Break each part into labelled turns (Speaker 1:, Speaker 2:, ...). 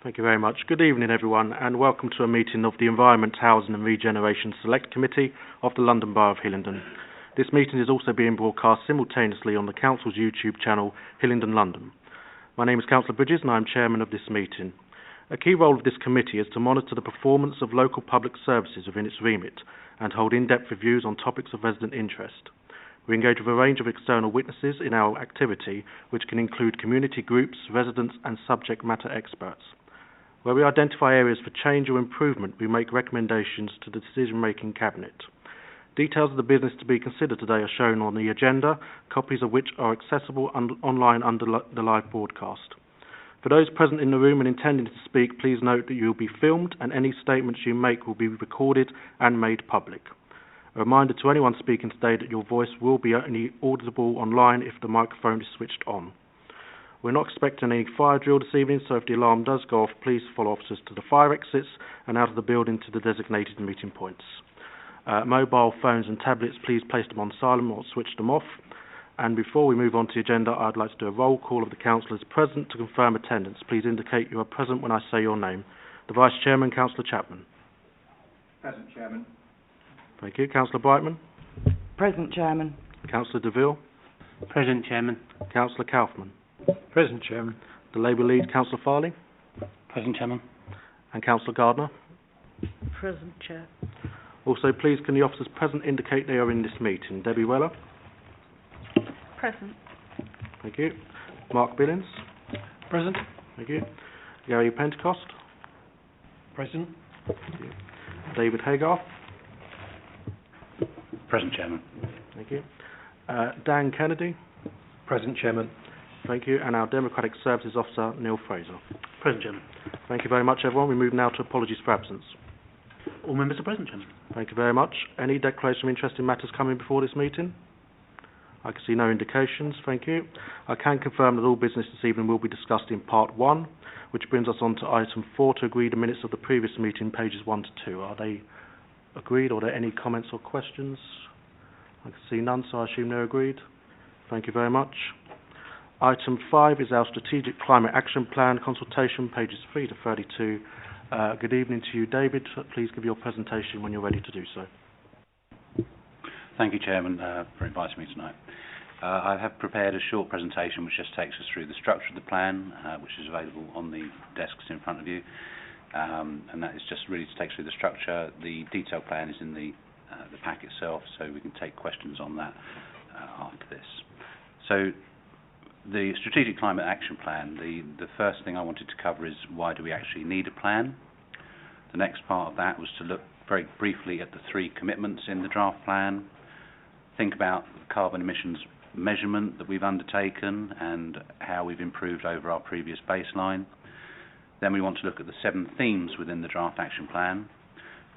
Speaker 1: Thank you very much. Good evening, everyone, and welcome to a meeting of the Environment, Housing and Regeneration Select Committee of the London Borough of Hillingdon. This meeting is also being broadcast simultaneously on the Council's YouTube channel, Hillingdon London. My name is Councillor Bridges and I am Chairman of this meeting. A key role of this committee is to monitor the performance of local public services within its remit and hold in-depth reviews on topics of resident interest. We engage with a range of external witnesses in our activity, which can include community groups, residents and subject matter experts. Where we identify areas for change or improvement, we make recommendations to the decision-making cabinet. Details of the business to be considered today are shown on the agenda, copies of which are accessible online under the live broadcast. For those present in the room and intending to speak, please note that you will be filmed and any statements you make will be recorded and made public. A reminder to anyone speaking today that your voice will be only audible online if the microphone is switched on. We're not expecting any fire drill this evening, so if the alarm does go off, please follow officers to the fire exits and out of the building to the designated meeting points. Mobile phones and tablets, please place them on silent or switch them off. And before we move on to the agenda, I'd like to do a roll call of the councillors present to confirm attendance. Please indicate you are present when I say your name. The Vice Chairman, Councillor Chapman.
Speaker 2: Present, Chairman.
Speaker 1: Thank you. Councillor Brightman.
Speaker 3: Present, Chairman.
Speaker 1: Councillor DeVille.
Speaker 4: Present, Chairman.
Speaker 1: Councillor Kaufman.
Speaker 2: Present, Chairman.
Speaker 1: The Labour Lead, Councillor Farley.
Speaker 4: Present, Chairman.
Speaker 1: And Councillor Gardner.
Speaker 3: Present, Chair.
Speaker 1: Also, please can the officers present indicate they are in this meeting. Debbie Weller.
Speaker 3: Present.
Speaker 1: Thank you. Mark Billings.
Speaker 2: Present.
Speaker 1: Thank you. Gary Pentecost.
Speaker 2: Present.
Speaker 1: Thank you. David Haygarth.
Speaker 4: Present, Chairman.
Speaker 1: Thank you. Dan Kennedy.
Speaker 2: Present, Chairman.
Speaker 1: Thank you. And our Democratic Services Officer, Neil Fraser.
Speaker 4: Present, Chairman.
Speaker 1: Thank you very much, everyone. We move now to apologies for absence.
Speaker 4: All members are present, Chairman.
Speaker 1: Thank you very much. Any declaration of interest in matters coming before this meeting? I can see no indications. Thank you. I can confirm that all business this evening will be discussed in part 1, which brings us on to item 4 to agree the minutes of the previous meeting, pages 1 to 2. Are they agreed, or are there any comments or questions? I can see none, so I assume they're agreed. Thank you very much. Item 5 is our Strategic Climate Action Plan consultation, pages 3 to 32. Good evening to you, David. Please give your presentation when you're ready to do so.
Speaker 4: Thank you, Chairman, for inviting me tonight. I have prepared a short presentation which just takes us through the structure of the plan, which is available on the desks in front of you. And that is just really to take through the structure. The detailed plan is in the pack itself, so we can take questions on that after this. So, the Strategic Climate Action Plan, the first thing I wanted to cover is why do we actually need a plan? The next part of that was to look very briefly at the 3 commitments in the draft plan, think about the carbon emissions measurement that we've undertaken and how we've improved over our previous baseline. Then we want to look at the 7 themes within the draft action plan.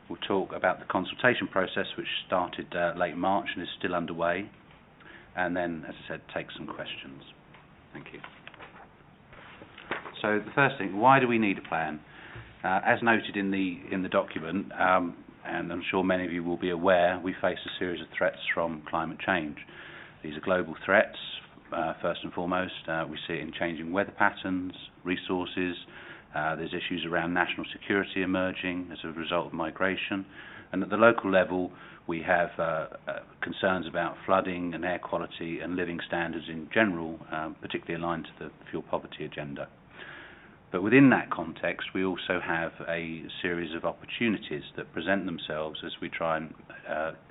Speaker 4: We'll talk about the consultation process, which started late March and is still underway. And then, as I said, take some questions. Thank you. So the first thing, why do we need a plan? As noted in the document, and I'm sure many of you will be aware, we face a series of threats from climate change. These are global threats, first and foremost. We see it in changing weather patterns, resources. There's issues around national security emerging as a result of migration. And at the local level, we have concerns about flooding and air quality and living standards in general, particularly aligned to the fuel poverty agenda. But within that context, we also have a series of opportunities that present themselves as we try and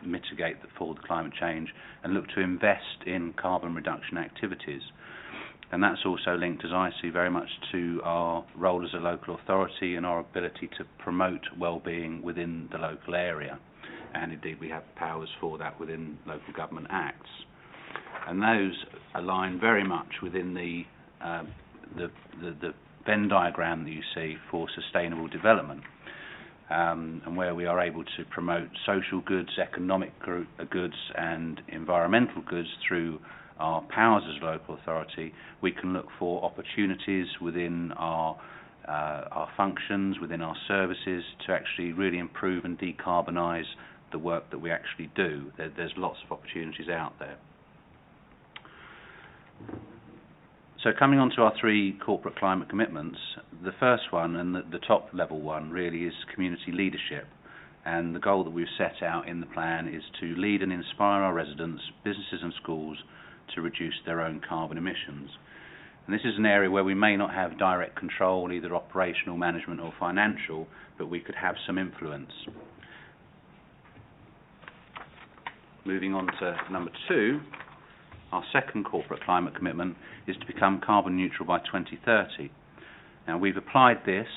Speaker 4: mitigate the fall of climate change and look to invest in carbon reduction activities. And that's also linked, as I see, very much to our role as a local authority and our ability to promote well-being within the local area. And indeed, we have powers for that within local government acts. And those align very much within the Venn diagram that you see for sustainable development, and where we are able to promote social goods, economic goods and environmental goods through our powers as a local authority. We can look for opportunities within our functions, within our services, to actually really improve and decarbonise the work that we actually do. There's lots of opportunities out there. So coming on to our 3 corporate climate commitments, the first one and the top level one really is community leadership. And the goal that we've set out in the plan is to lead and inspire our residents, businesses and schools to reduce their own carbon emissions. And this is an area where we may not have direct control, either operational, management or financial, but we could have some influence. Moving on to number 2, our second corporate climate commitment is to become carbon neutral by 2030. Now we've applied this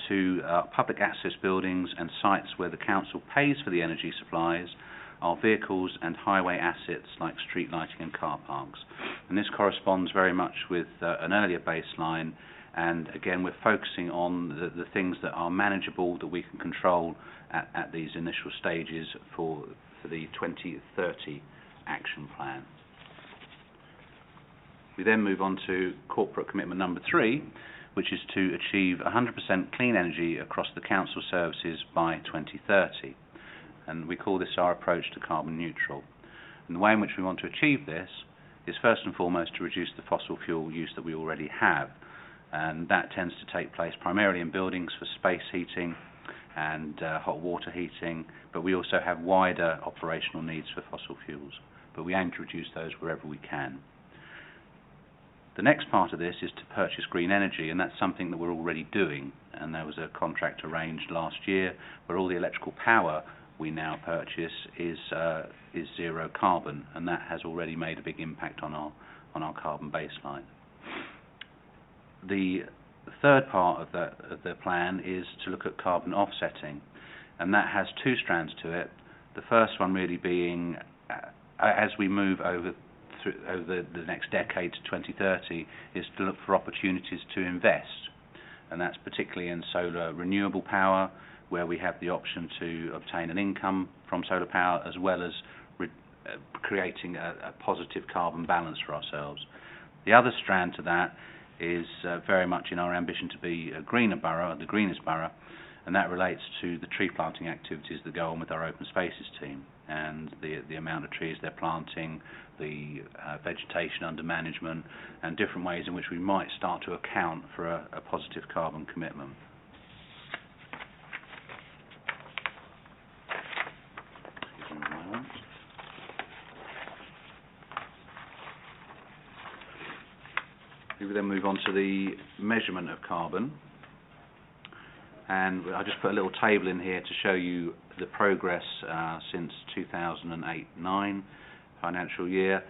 Speaker 4: to public access buildings and sites where the council pays for the energy supplies, our vehicles and highway assets like street lighting and car parks. And this corresponds very much with an earlier baseline, and again we're focusing on the things that are manageable, that we can control at these initial stages for the 2030 action plan. We then move on to corporate commitment number 3, which is to achieve 100% clean energy across the council services by 2030. And we call this our approach to carbon neutral. And the way in which we want to achieve this is first and foremost to reduce the fossil fuel use that we already have. And that tends to take place primarily in buildings for space heating and hot water heating, but we also have wider operational needs for fossil fuels. But we aim to reduce those wherever we can. The next part of this is to purchase green energy, and that's something that we're already doing. And there was a contract arranged last year where all the electrical power we now purchase is zero carbon, and that has already made a big impact on our carbon baseline. The third part of the plan is to look at carbon offsetting, and that has 2 strands to it. The first one really being, as we move over the next decade to 2030, is to look for opportunities to invest, and that's particularly in solar renewable power, where we have the option to obtain an income from solar power as well as creating a positive carbon balance for ourselves. The other strand to that is very much in our ambition to be a greener borough, the greenest borough, and that relates to the tree planting activities that go on with our open spaces team and the amount of trees they're planting, the vegetation under management, and different ways in which we might start to account for a positive carbon commitment. We will then move on to the measurement of carbon, and I just put a little table in here to show you the progress since 2008-9 financial year.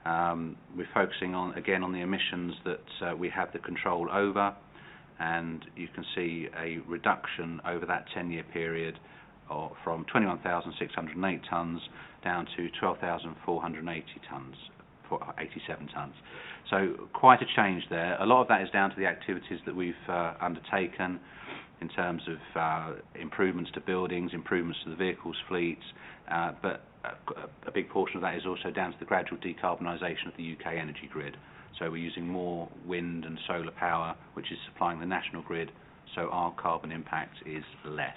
Speaker 4: We're focusing on the emissions that we have the control over, and you can see a reduction over that 10-year period from 21,608 tonnes down to 12,480 tonnes. 87 tonnes. So quite a change there. A lot of that is down to the activities that we've undertaken in terms of improvements to buildings, improvements to the vehicles fleets, but a big portion of that is also down to the gradual decarbonisation of the UK energy grid. So we're using more wind and solar power, which is supplying the national grid, so our carbon impact is less.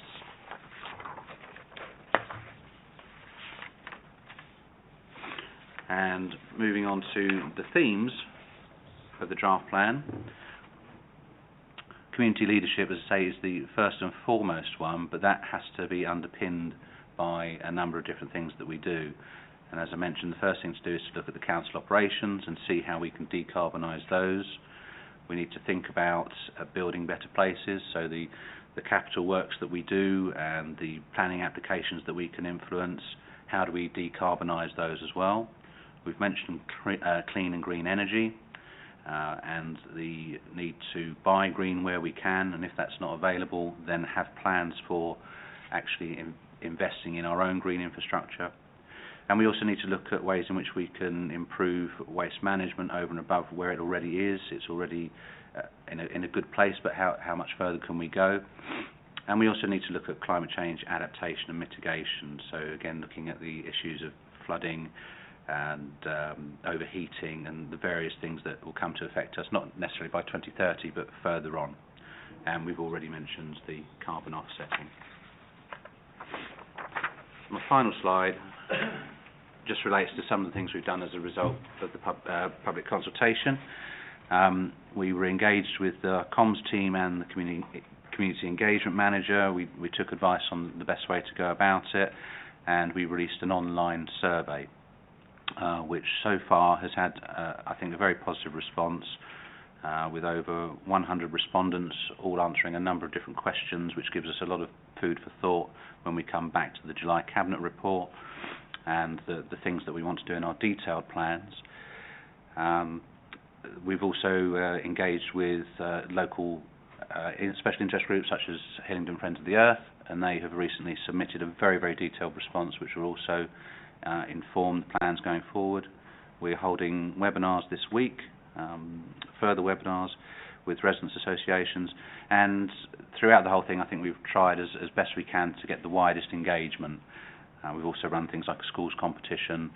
Speaker 4: And moving on to the themes of the draft plan. Community leadership, as I say, is the first and foremost one, but that has to be underpinned by a number of different things that we do. And as I mentioned, the first thing to do is to look at the council operations and see how we can decarbonise those. We need to think about building better places, so the capital works that we do and the planning applications that we can influence, how do we decarbonise those as well? We've mentioned clean and green energy and the need to buy green where we can, and if that's not available, then have plans for actually investing in our own green infrastructure. And we also need to look at ways in which we can improve waste management over and above where it already is. It's already in a good place, but how much further can we go? And we also need to look at climate change adaptation and mitigation. So again, looking at the issues of flooding and overheating and the various things that will come to affect us, not necessarily by 2030, but further on. And we've already mentioned the carbon offsetting. My final slide just relates to some of the things we've done as a result of the public consultation. We were engaged with the comms team and the community engagement manager. We took advice on the best way to go about it, and we released an online survey, which so far has had, I think, a very positive response, with over 100 respondents all answering a number of different questions, which gives us a lot of food for thought when we come back to the July Cabinet report and the things that we want to do in our detailed plans. We've also engaged with local special interest groups such as Hillingdon Friends of the Earth, and they have recently submitted a very, very detailed response which will also inform the plans going forward. We're holding webinars this week, further webinars with residents associations, and throughout the whole thing I think we've tried as best we can to get the widest engagement. We've also run things like a schools competition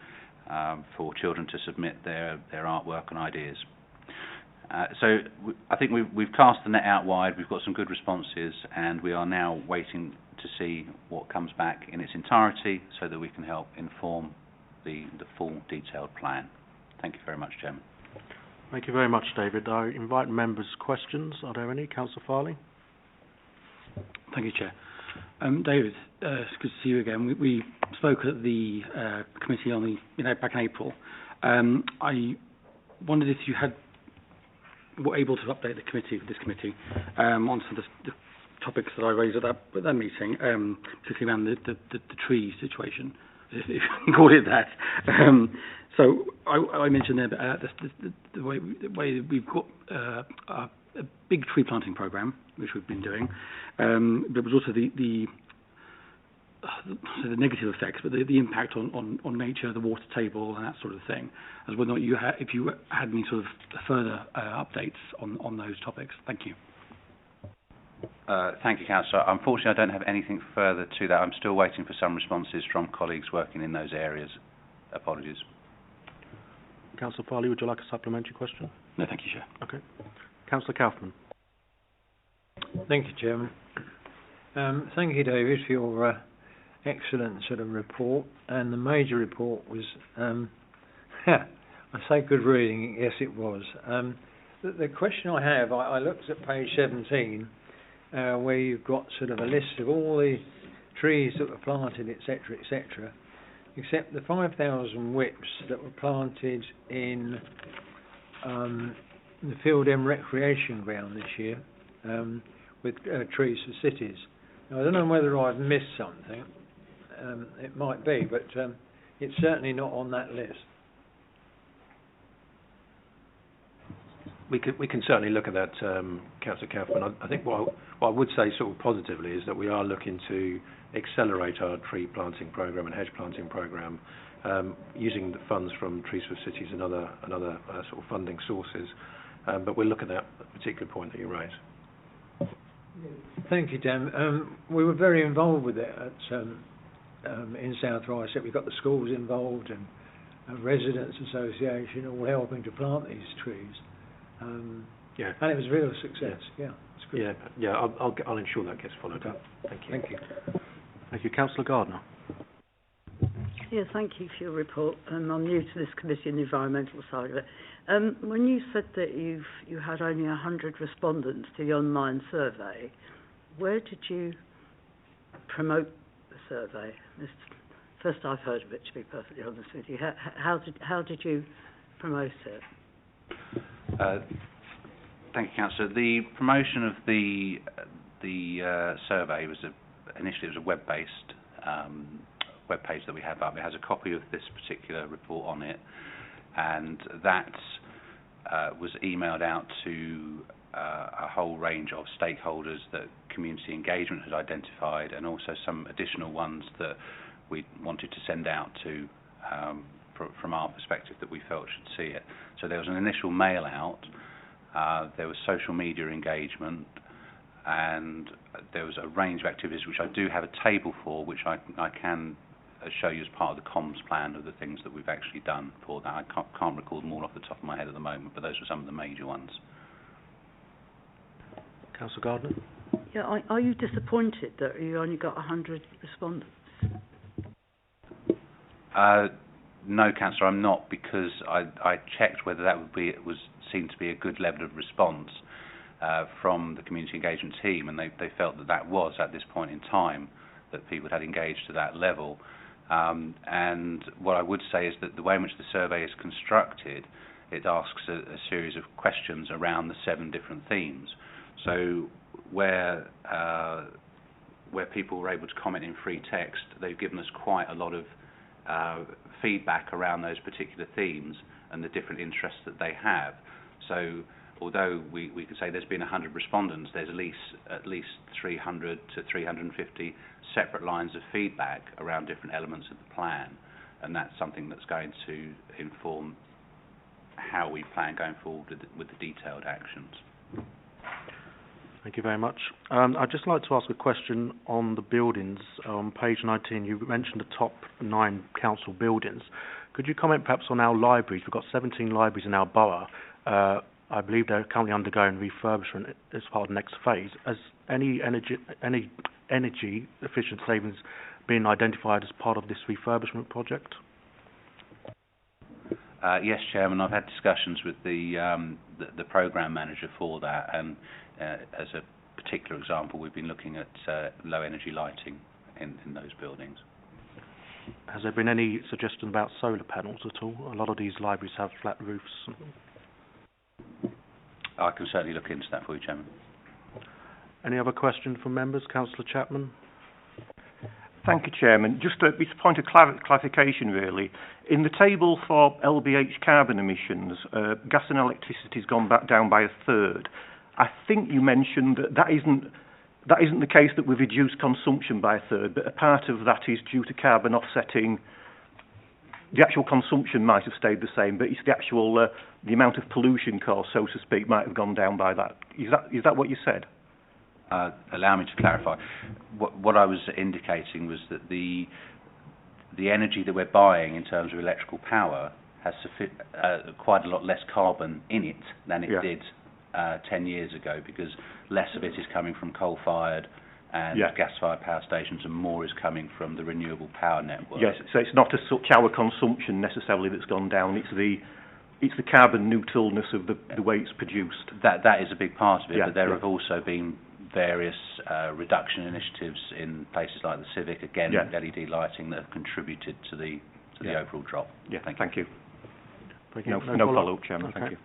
Speaker 4: for children to submit their artwork and ideas. So I think we've cast the net out wide. We've got some good responses, and we are now waiting to see what comes back in its entirety so that we can help inform the full detailed plan. Thank you very much, Chairman.
Speaker 1: Thank you very much, David. I invite members' questions. Are there any? Councillor Farley.
Speaker 2: Thank you, Chair. David, it's good to see you again. We spoke at the committee on back in April. I wondered if you were able to update this committee, on some of the topics that I raised at that meeting, particularly around the tree situation, if you can call it that. So I mentioned there the way we've got a big tree planting programme, which we've been doing. There was also the negative effects, but the impact on nature, the water table, and that sort of thing. As whether or not if you had any sort of further updates on those topics. Thank you.
Speaker 4: Thank you, Councillor. Unfortunately, I don't have anything further to that. I'm still waiting for some responses from colleagues working in those areas. Apologies.
Speaker 1: Councillor Farley, would you like a supplementary question?
Speaker 2: No, thank you, Chair.
Speaker 1: Okay. Councillor Kaufman.
Speaker 2: Thank you, Chairman. Thank you, David, for your excellent sort of report. And the major report was, I say good reading, yes it was. The question I have, I looked at page 17, where you've got sort of a list of all the trees that were planted, etc., etc., except the 5,000 whips that were planted in the Field End Recreation Ground this year, with trees for cities. Now, I don't know whether I've missed something. It might be, but it's certainly not on that list.
Speaker 5: We can certainly look at that, Councillor Kaufman. I think what I would say sort of positively is that we are looking to accelerate our tree planting programme and hedge planting programme, using the funds from Trees for Cities and other sort of funding sources. But we'll look at that particular point that you raised.
Speaker 2: Thank you, Dan. We were very involved with it in South Ryesett. We've got the schools involved and a residents association all helping to plant these trees. And it was a real success. Yeah, it's good.
Speaker 5: Yeah. I'll ensure that gets followed up. Thank you.
Speaker 2: Thank you.
Speaker 1: Thank you, Councillor Gardner.
Speaker 3: Yeah, thank you for your report. I'm new to this committee and the environmental side of it. When you said that you had only 100 respondents to the online survey, where did you promote the survey? It's the first I've heard of it, to be perfectly honest with you. How did you promote it?
Speaker 4: Thank you, Councillor. The promotion of the survey was initially it was a web-based web page that we have up. It has a copy of this particular report on it, and that was emailed out to a whole range of stakeholders that community engagement had identified, and also some additional ones that we wanted to send out to from our perspective that we felt should see it. So there was an initial mail out, there was social media engagement, and there was a range of activities which I do have a table for, which I can show you as part of the comms plan of the things that we've actually done for that. I can't recall them all off the top of my head at the moment, but those were some of the major ones.
Speaker 1: Councillor Gardner.
Speaker 3: Yeah, are you disappointed that you only got 100 respondents?
Speaker 4: No, Councillor, I'm not, because I checked whether that seemed to be a good level of response from the community engagement team, and they felt that was, at this point in time, that people had engaged to that level. And what I would say is that the way in which the survey is constructed, it asks a series of questions around the 7 different themes. So where people were able to comment in free text, they've given us quite a lot of feedback around those particular themes and the different interests that they have. So although we could say there's been 100 respondents, there's at least 300 to 350 separate lines of feedback around different elements of the plan, and that's something that's going to inform how we plan going forward with the detailed actions.
Speaker 1: Thank you very much. I'd just like to ask a question on the buildings. On page 19, you mentioned the top 9 council buildings. Could you comment perhaps on our libraries? We've got 17 libraries in our borough. I believe they're currently undergoing refurbishment as part of the next phase. Has any energy efficient savings been identified as part of this refurbishment project?
Speaker 4: Yes, Chairman. I've had discussions with the programme manager for that, and as a particular example, we've been looking at low energy lighting in those buildings.
Speaker 1: Has there been any suggestion about solar panels at all? A lot of these libraries have flat roofs.
Speaker 4: I can certainly look into that for you, Chairman.
Speaker 1: Any other questions from members? Councillor Chapman.
Speaker 6: Thank you, Chairman. Just a point of clarification, really. In the table for LBH carbon emissions, gas and electricity has gone back down by a third. I think you mentioned that isn't the case, that we've reduced consumption by a third, but a part of that is due to carbon offsetting. The actual consumption might have stayed the same, but it's the actual the amount of pollution caused, so to speak, might have gone down by that. Is that what you said?
Speaker 4: Allow me to clarify. What I was indicating was that the energy that we're buying in terms of electrical power has quite a lot less carbon in it than it did 10 years ago, because less of it is coming from coal-fired and gas-fired power stations, and more is coming from the renewable power network.
Speaker 6: Yes, so it's not as such our consumption necessarily that's gone down. It's the carbon neutralness of the way it's produced.
Speaker 4: That is a big part of it, but there have also been various reduction initiatives in places like the Civic, again, LED lighting, that have contributed to the overall drop.
Speaker 6: Yeah, thank you.
Speaker 1: Thank you.
Speaker 6: No follow-up, Chairman.
Speaker 1: Okay.
Speaker 6: Thank you.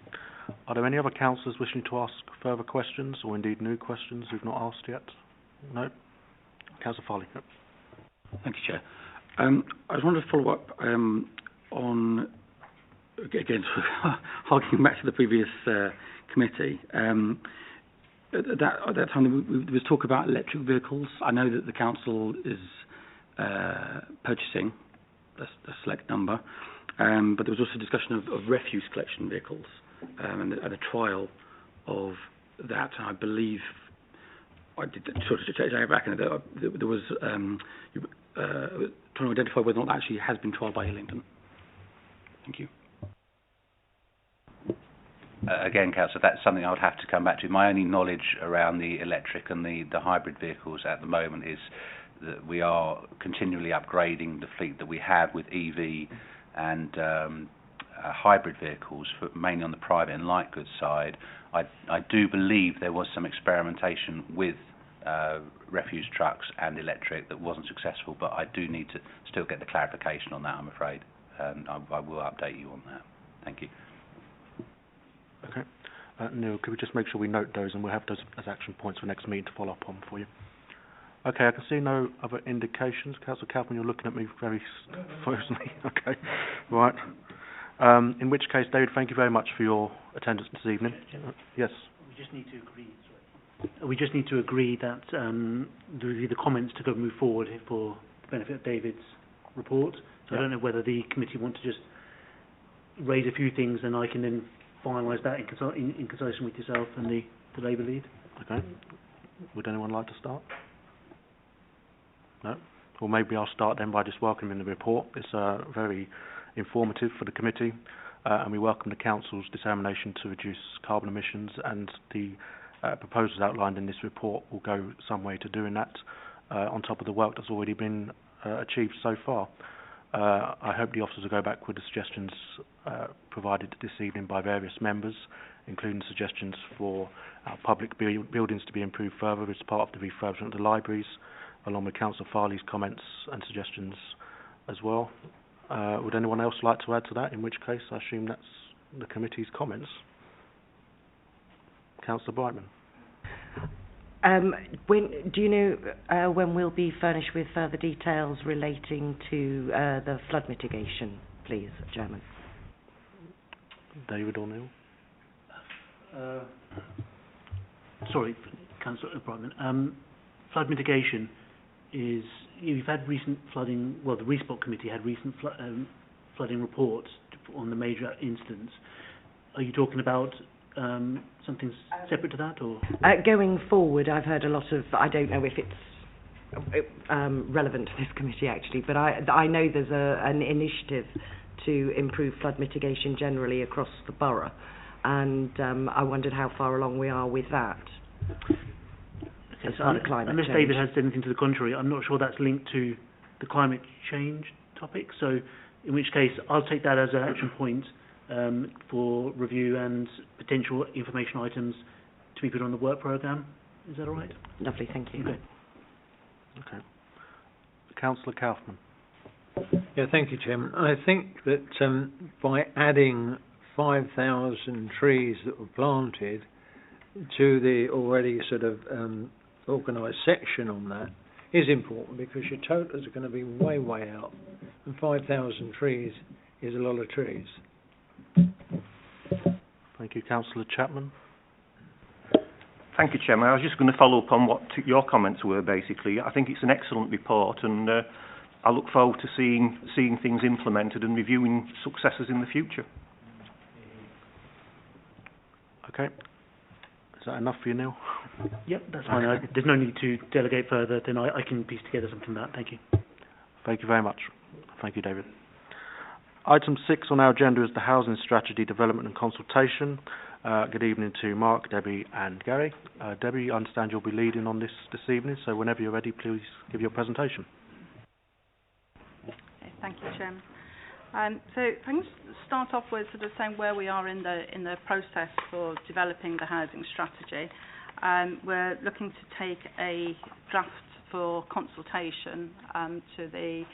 Speaker 1: Are there any other councillors wishing to ask further questions, or indeed new questions who've not asked yet? No? Councillor Farley. Yep.
Speaker 2: Thank you, Chair. I just wanted to follow up on, again, harking back to the previous committee. At that time, there was talk about electric vehicles. I know that the council is purchasing a select number, but there was also discussion of refuse collection vehicles and a trial of that. And I believe I did sort of check back, and there was trying to identify whether or not that actually has been trialled by Hillingdon. Thank you.
Speaker 4: Again, Councillor, that's something I would have to come back to. My only knowledge around the electric and the hybrid vehicles at the moment is that we are continually upgrading the fleet that we have with EV and hybrid vehicles, mainly on the private and light goods side. I do believe there was some experimentation with refuse trucks and electric that wasn't successful, but I do need to still get the clarification on that, I'm afraid. I will update you on that. Thank you.
Speaker 1: Okay. Neil, could we just make sure we note those, and we'll have those as action points for next meeting to follow up on for you. Okay, I can see no other indications. Councillor Kaufman, you're looking at me very closely. Okay, right. In which case, David, thank you very much for your attendance this evening. Yes.
Speaker 7: We just need to agree. We just need to agree that the comments to go move forward for the benefit of David's report. So I don't know whether the committee want to just raise a few things, and I can then finalise that in consultation with yourself and the Labour lead.
Speaker 1: Okay. Would anyone like to start? No? Or maybe I'll start then by just welcoming the report. It's very informative for the committee, and we welcome the Council's determination to reduce carbon emissions, and the proposals outlined in this report will go some way to doing that, on top of the work that's already been achieved so far. I hope the officers will go back with the suggestions provided this evening by various members, including suggestions for our public buildings to be improved further as part of the refurbishment of the libraries, along with Councillor Farley's comments and suggestions as well. Would anyone else like to add to that? In which case, I assume that's the committee's comments. Councillor Brightman.
Speaker 8: Do you know when we'll be furnished with further details relating to the flood mitigation, please, Chairman?
Speaker 1: David O'Neill.
Speaker 7: Sorry, Councillor Brightman. Flood mitigation is, you've had recent flooding, well, the Respot Committee had recent flooding reports on the major incidents. Are you talking about something separate to that, or?
Speaker 8: Going forward, I've heard a lot of, I don't know if it's relevant to this committee actually, but I know there's an initiative to improve flood mitigation generally across the borough, and I wondered how far along we are with that. As part of climate
Speaker 7: unless
Speaker 8: change.
Speaker 7: David has said anything to the contrary, I'm not sure that's linked to the climate change topic, so in which case I'll take that as an action point for review and potential information items to be put on the work programme. Is that all right?
Speaker 8: Lovely, thank you.
Speaker 1: Okay. Councillor Kaufman.
Speaker 9: Yeah, thank you, Chairman. I think that by adding 5,000 trees that were planted to the already sort of organised section on that is important, because your totals are going to be way, way out. And 5,000 trees is a lot of trees.
Speaker 1: Thank you. Councillor Chapman.
Speaker 6: Thank you, Chairman. I was just going to follow up on what your comments were, basically. I think it's an excellent report, and I look forward to seeing things implemented and reviewing successes in the future.
Speaker 1: Okay. Is that enough for you, Neil?
Speaker 7: Yep, that's fine. There's no need to delegate further. Then I can piece together something like that. Thank you.
Speaker 1: Thank you very much. Thank you, David. Item 6 on our agenda is the housing strategy development and consultation. Good evening to Mark, Debbie and Gary. Debbie, I understand you'll be leading on this evening, so whenever you're ready, please give your presentation.
Speaker 10: Okay, thank you, Chairman. So if I can start off with sort of saying where we are in the process for developing the housing strategy. We're looking to take a draft for consultation to the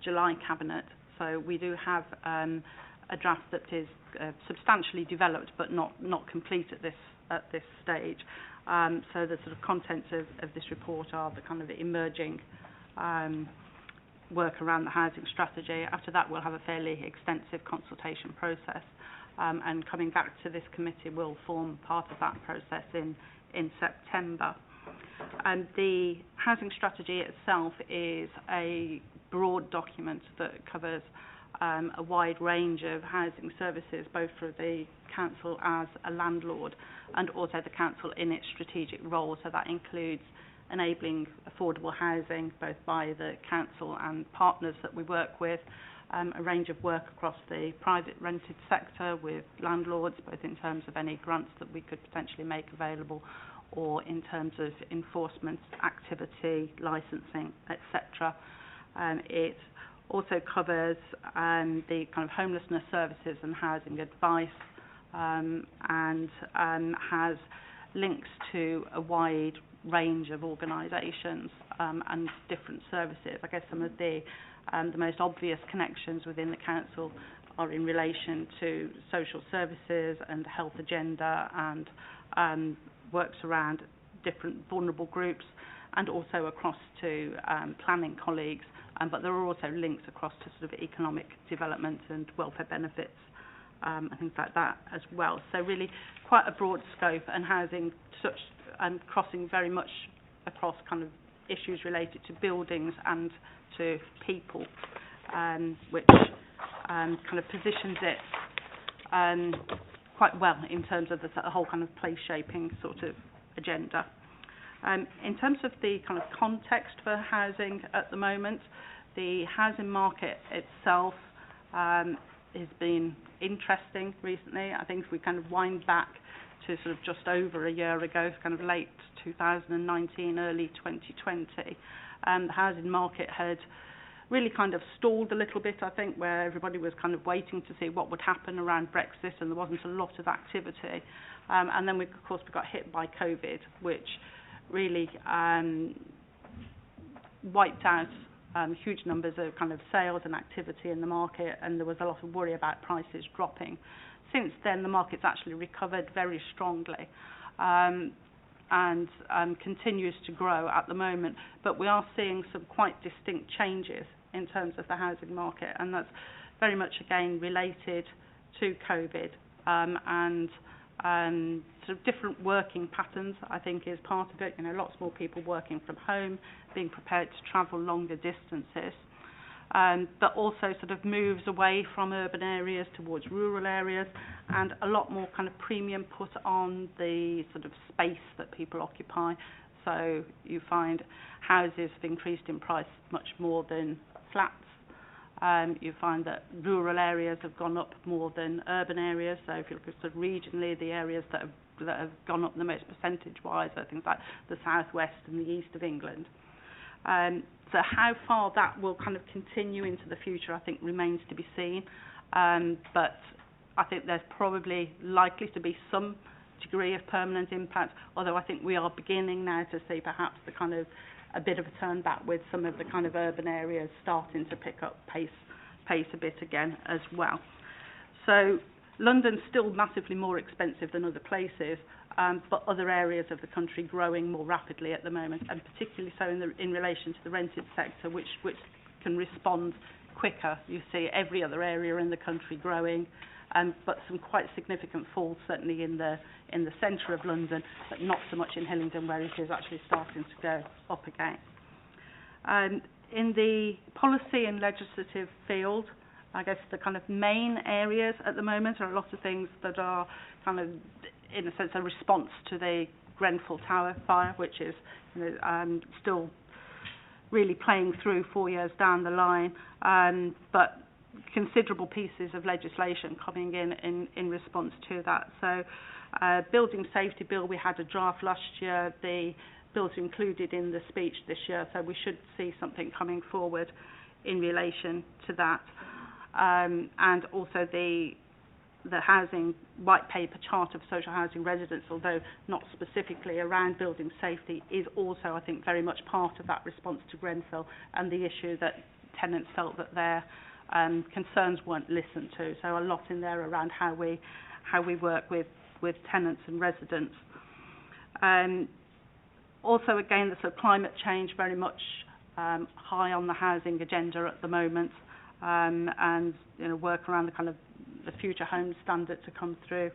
Speaker 10: July Cabinet. So we do have a draft that is substantially developed but not complete at this stage. So the sort of contents of this report are the kind of emerging work around the housing strategy. After that, we'll have a fairly extensive consultation process, and coming back to this committee will form part of that process in September. And the housing strategy itself is a broad document that covers a wide range of housing services, both for the council as a landlord and also the council in its strategic role. So that includes enabling affordable housing both by the council and partners that we work with, a range of work across the private rented sector with landlords, both in terms of any grants that we could potentially make available or in terms of enforcement activity, licensing, etc. It also covers the kind of homelessness services and housing advice, and has links to a wide range of organisations and different services. I guess some of the most obvious connections within the council are in relation to social services and the health agenda, and works around different vulnerable groups, and also across to planning colleagues, but there are also links across to sort of economic development and welfare benefits and things like that as well. So really quite a broad scope, and housing such and crossing very much across kind of issues related to buildings and to people, which kind of positions it quite well in terms of the whole kind of place shaping sort of agenda. In terms of the kind of context for housing at the moment, the housing market itself has been interesting recently. I think if we kind of wind back to sort of just over a year ago, kind of late 2019, early 2020, the housing market had really kind of stalled a little bit, I think, where everybody was kind of waiting to see what would happen around Brexit, and there wasn't a lot of activity. And then, of course, we got hit by COVID, which really wiped out huge numbers of kind of sales and activity in the market, and there was a lot of worry about prices dropping. Since then, the market's actually recovered very strongly and continues to grow at the moment. But we are seeing some quite distinct changes in terms of the housing market, and that's very much, again, related to COVID and sort of different working patterns, I think, is part of it. You know, lots more people working from home, being prepared to travel longer distances, but also sort of moves away from urban areas towards rural areas, and a lot more kind of premium put on the sort of space that people occupy. So you find houses have increased in price much more than flats. You find that rural areas have gone up more than urban areas. So if you look at sort of regionally, the areas that have gone up the most percentage-wise are things like the southwest and the east of England. So how far that will kind of continue into the future, I think, remains to be seen. But I think there's probably likely to be some degree of permanent impact, although I think we are beginning now to see perhaps the kind of a bit of a turn back with some of the kind of urban areas starting to pick up pace a bit again as well. So London's still massively more expensive than other places, but other areas of the country growing more rapidly at the moment, and particularly so in relation to the rented sector, which can respond quicker. You see every other area in the country growing, but some quite significant falls certainly in the centre of London, but not so much in Hillingdon, where it is actually starting to go up again. In the policy and legislative field, I guess the kind of main areas at the moment are a lot of things that are kind of, in a sense, a response to the Grenfell Tower fire, which is, you know, still really playing through 4 years down the line, but considerable pieces of legislation coming in response to that. So building safety bill, we had a draft last year. The bill's included in the speech this year, so we should see something coming forward in relation to that. And also the housing white paper charter for social housing residents, although not specifically around building safety, is also, I think, very much part of that response to Grenfell and the issue that tenants felt that their concerns weren't listened to. So a lot in there around how we work with tenants and residents. Also, again, the sort of climate change very much high on the housing agenda at the moment, and you know, work around the kind of the future home standard to come through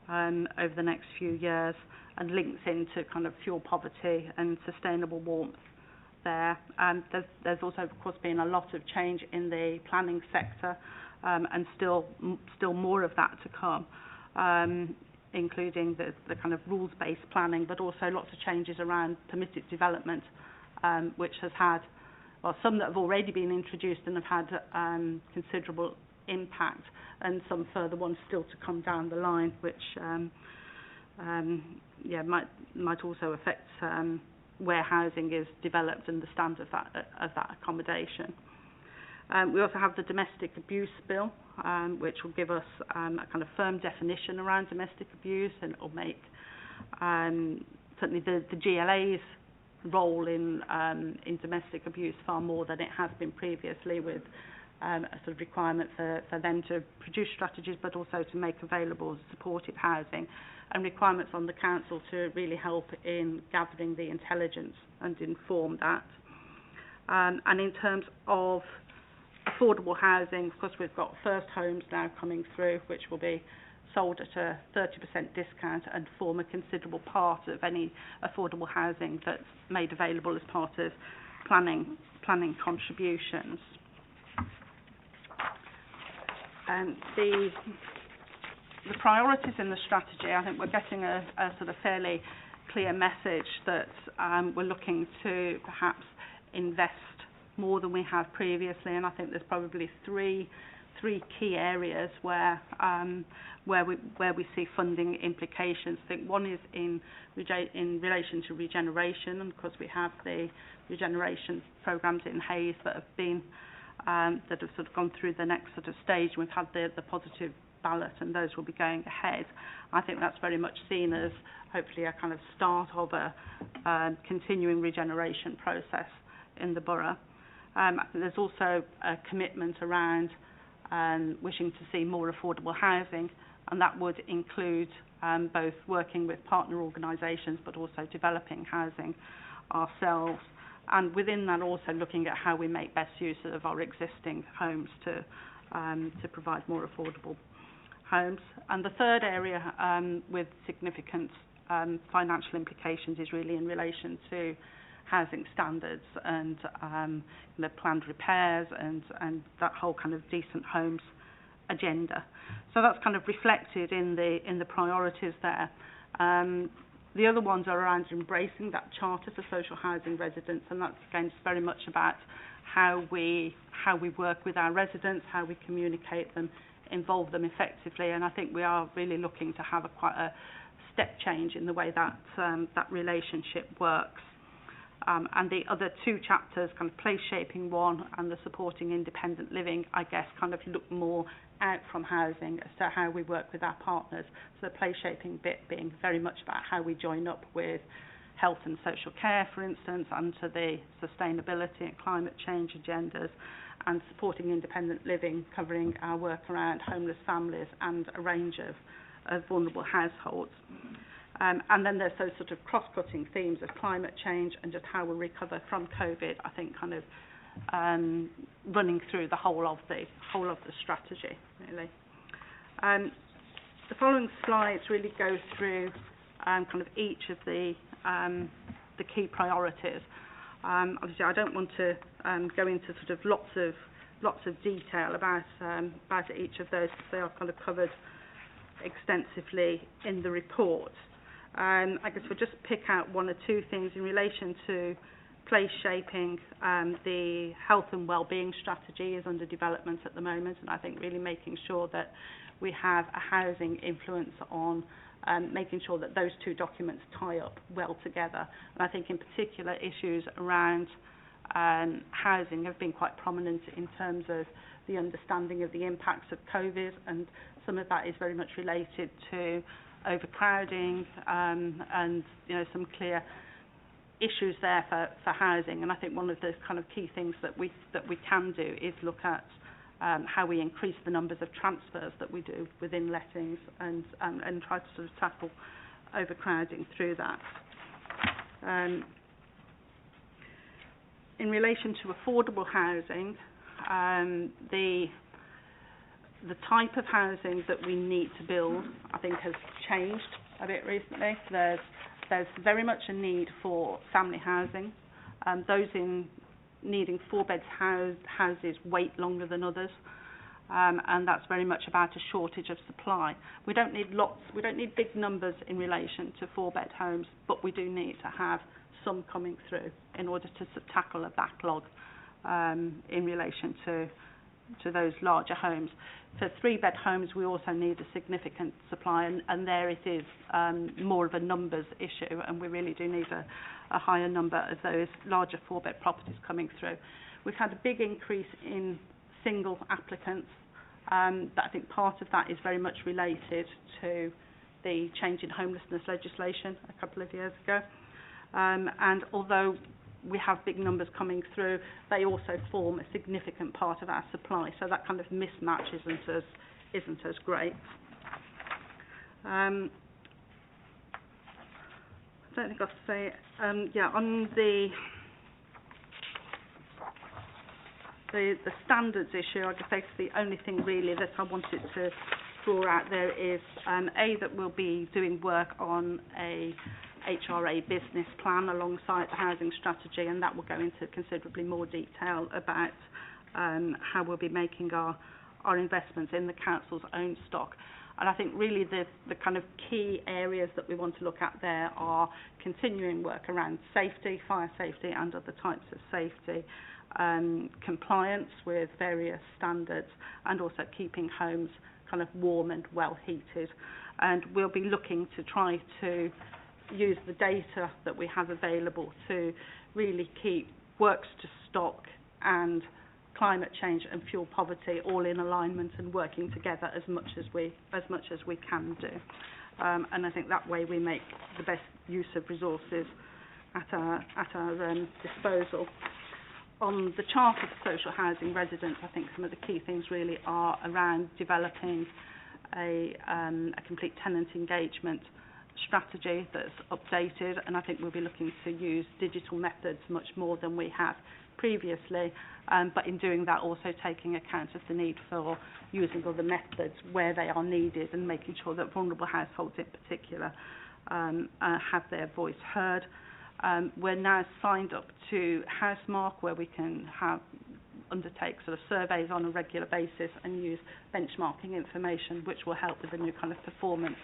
Speaker 10: over the next few years, and links into kind of fuel poverty and sustainable warmth there. And there's also, of course, been a lot of change in the planning sector, and still more of that to come, including the kind of rules-based planning, but also lots of changes around permitted development, which has had, well, some that have already been introduced and have had considerable impact, and some further ones still to come down the line, which might also affect where housing is developed and the standard of that accommodation. We also have the domestic abuse bill, which will give us a kind of firm definition around domestic abuse, and it will make certainly the GLA's role in domestic abuse far more than it has been previously, with a sort of requirement for them to produce strategies, but also to make available supported housing, and requirements on the council to really help in gathering the intelligence and inform that. And in terms of affordable housing, of course, we've got first homes now coming through, which will be sold at a 30% discount and form a considerable part of any affordable housing that's made available as part of planning contributions. And the priorities in the strategy, I think we're getting a sort of fairly clear message that we're looking to perhaps invest more than we have previously, and I think there's probably three key areas where we see funding implications. I think one is in relation to regeneration, and of course we have the regeneration programs in Hayes that have been that have sort of gone through the next sort of stage. We've had the positive ballot, and those will be going ahead. I think that's very much seen as hopefully a kind of start of a continuing regeneration process in the borough. There's also a commitment around wishing to see more affordable housing, and that would include both working with partner organisations but also developing housing ourselves, and within that also looking at how we make best use of our existing homes to provide more affordable homes. And the third area with significant financial implications is really in relation to housing standards and the planned repairs and that whole kind of decent homes agenda. So that's kind of reflected in the priorities there. The other ones are around embracing that charter for social housing residents, and that's again just very much about how we work with our residents, how we communicate them, involve them effectively, and I think we are really looking to have quite a step change in the way that that relationship works. And the other two chapters, kind of place shaping one and the supporting independent living, I guess kind of look more out from housing as to how we work with our partners. So the place shaping bit being very much about how we join up with health and social care, for instance, and to the sustainability and climate change agendas, and supporting independent living, covering our work around homeless families and a range of vulnerable households. And then there's those sort of cross-cutting themes of climate change and just how we recover from COVID, I think kind of running through the whole of the strategy, really. The following slides really go through kind of each of the key priorities. Obviously, I don't want to go into sort of lots of detail about each of those, because they are kind of covered extensively in the report. I guess we'll just pick out one or two things in relation to place shaping. The health and wellbeing strategy is under development at the moment, and I think really making sure that we have a housing influence on making sure that those two documents tie up well together. And I think in particular issues around housing have been quite prominent in terms of the understanding of the impacts of COVID, and some of that is very much related to overcrowding and some clear issues there for housing. And I think one of the kind of key things that we can do is look at how we increase the numbers of transfers that we do within lettings and try to sort of tackle overcrowding through that. In relation to affordable housing, the type of housing that we need to build, I think, has changed a bit recently. There's very much a need for family housing. Those in needing 4-bed houses wait longer than others, and that's very much about a shortage of supply. We don't need big numbers in relation to 4-bed homes, but we do need to have some coming through in order to tackle a backlog in relation to those larger homes. For 3-bed homes, we also need a significant supply, and there it is more of a numbers issue, and we really do need a higher number of those larger 4-bed properties coming through. We've had a big increase in single applicants. But I think part of that is very much related to the change in homelessness legislation a couple of years ago. And although we have big numbers coming through, they also form a significant part of our supply, so that kind of mismatch isn't as great. I don't think I'll say on the standards issue. I guess the only thing really that I wanted to draw out there is that we'll be doing work on a HRA business plan alongside the housing strategy, and that will go into considerably more detail about how we'll be making our investments in the council's own stock. And I think really the kind of key areas that we want to look at there are continuing work around safety, fire safety and other types of safety, compliance with various standards, and also keeping homes kind of warm and well heated. And we'll be looking to try to use the data that we have available to really keep works to stock and climate change and fuel poverty all in alignment and working together as much as we can do. And I think that way we make the best use of resources at our disposal. On the Charter for Social Housing Residents, I think some of the key things really are around developing a complete tenant engagement strategy that's updated, and I think we'll be looking to use digital methods much more than we have previously, but in doing that also taking account of the need for using other methods where they are needed and making sure that vulnerable households in particular have their voice heard. We're now signed up to Housemark, where we can undertake sort of surveys on a regular basis and use benchmarking information, which will help with the new kind of performance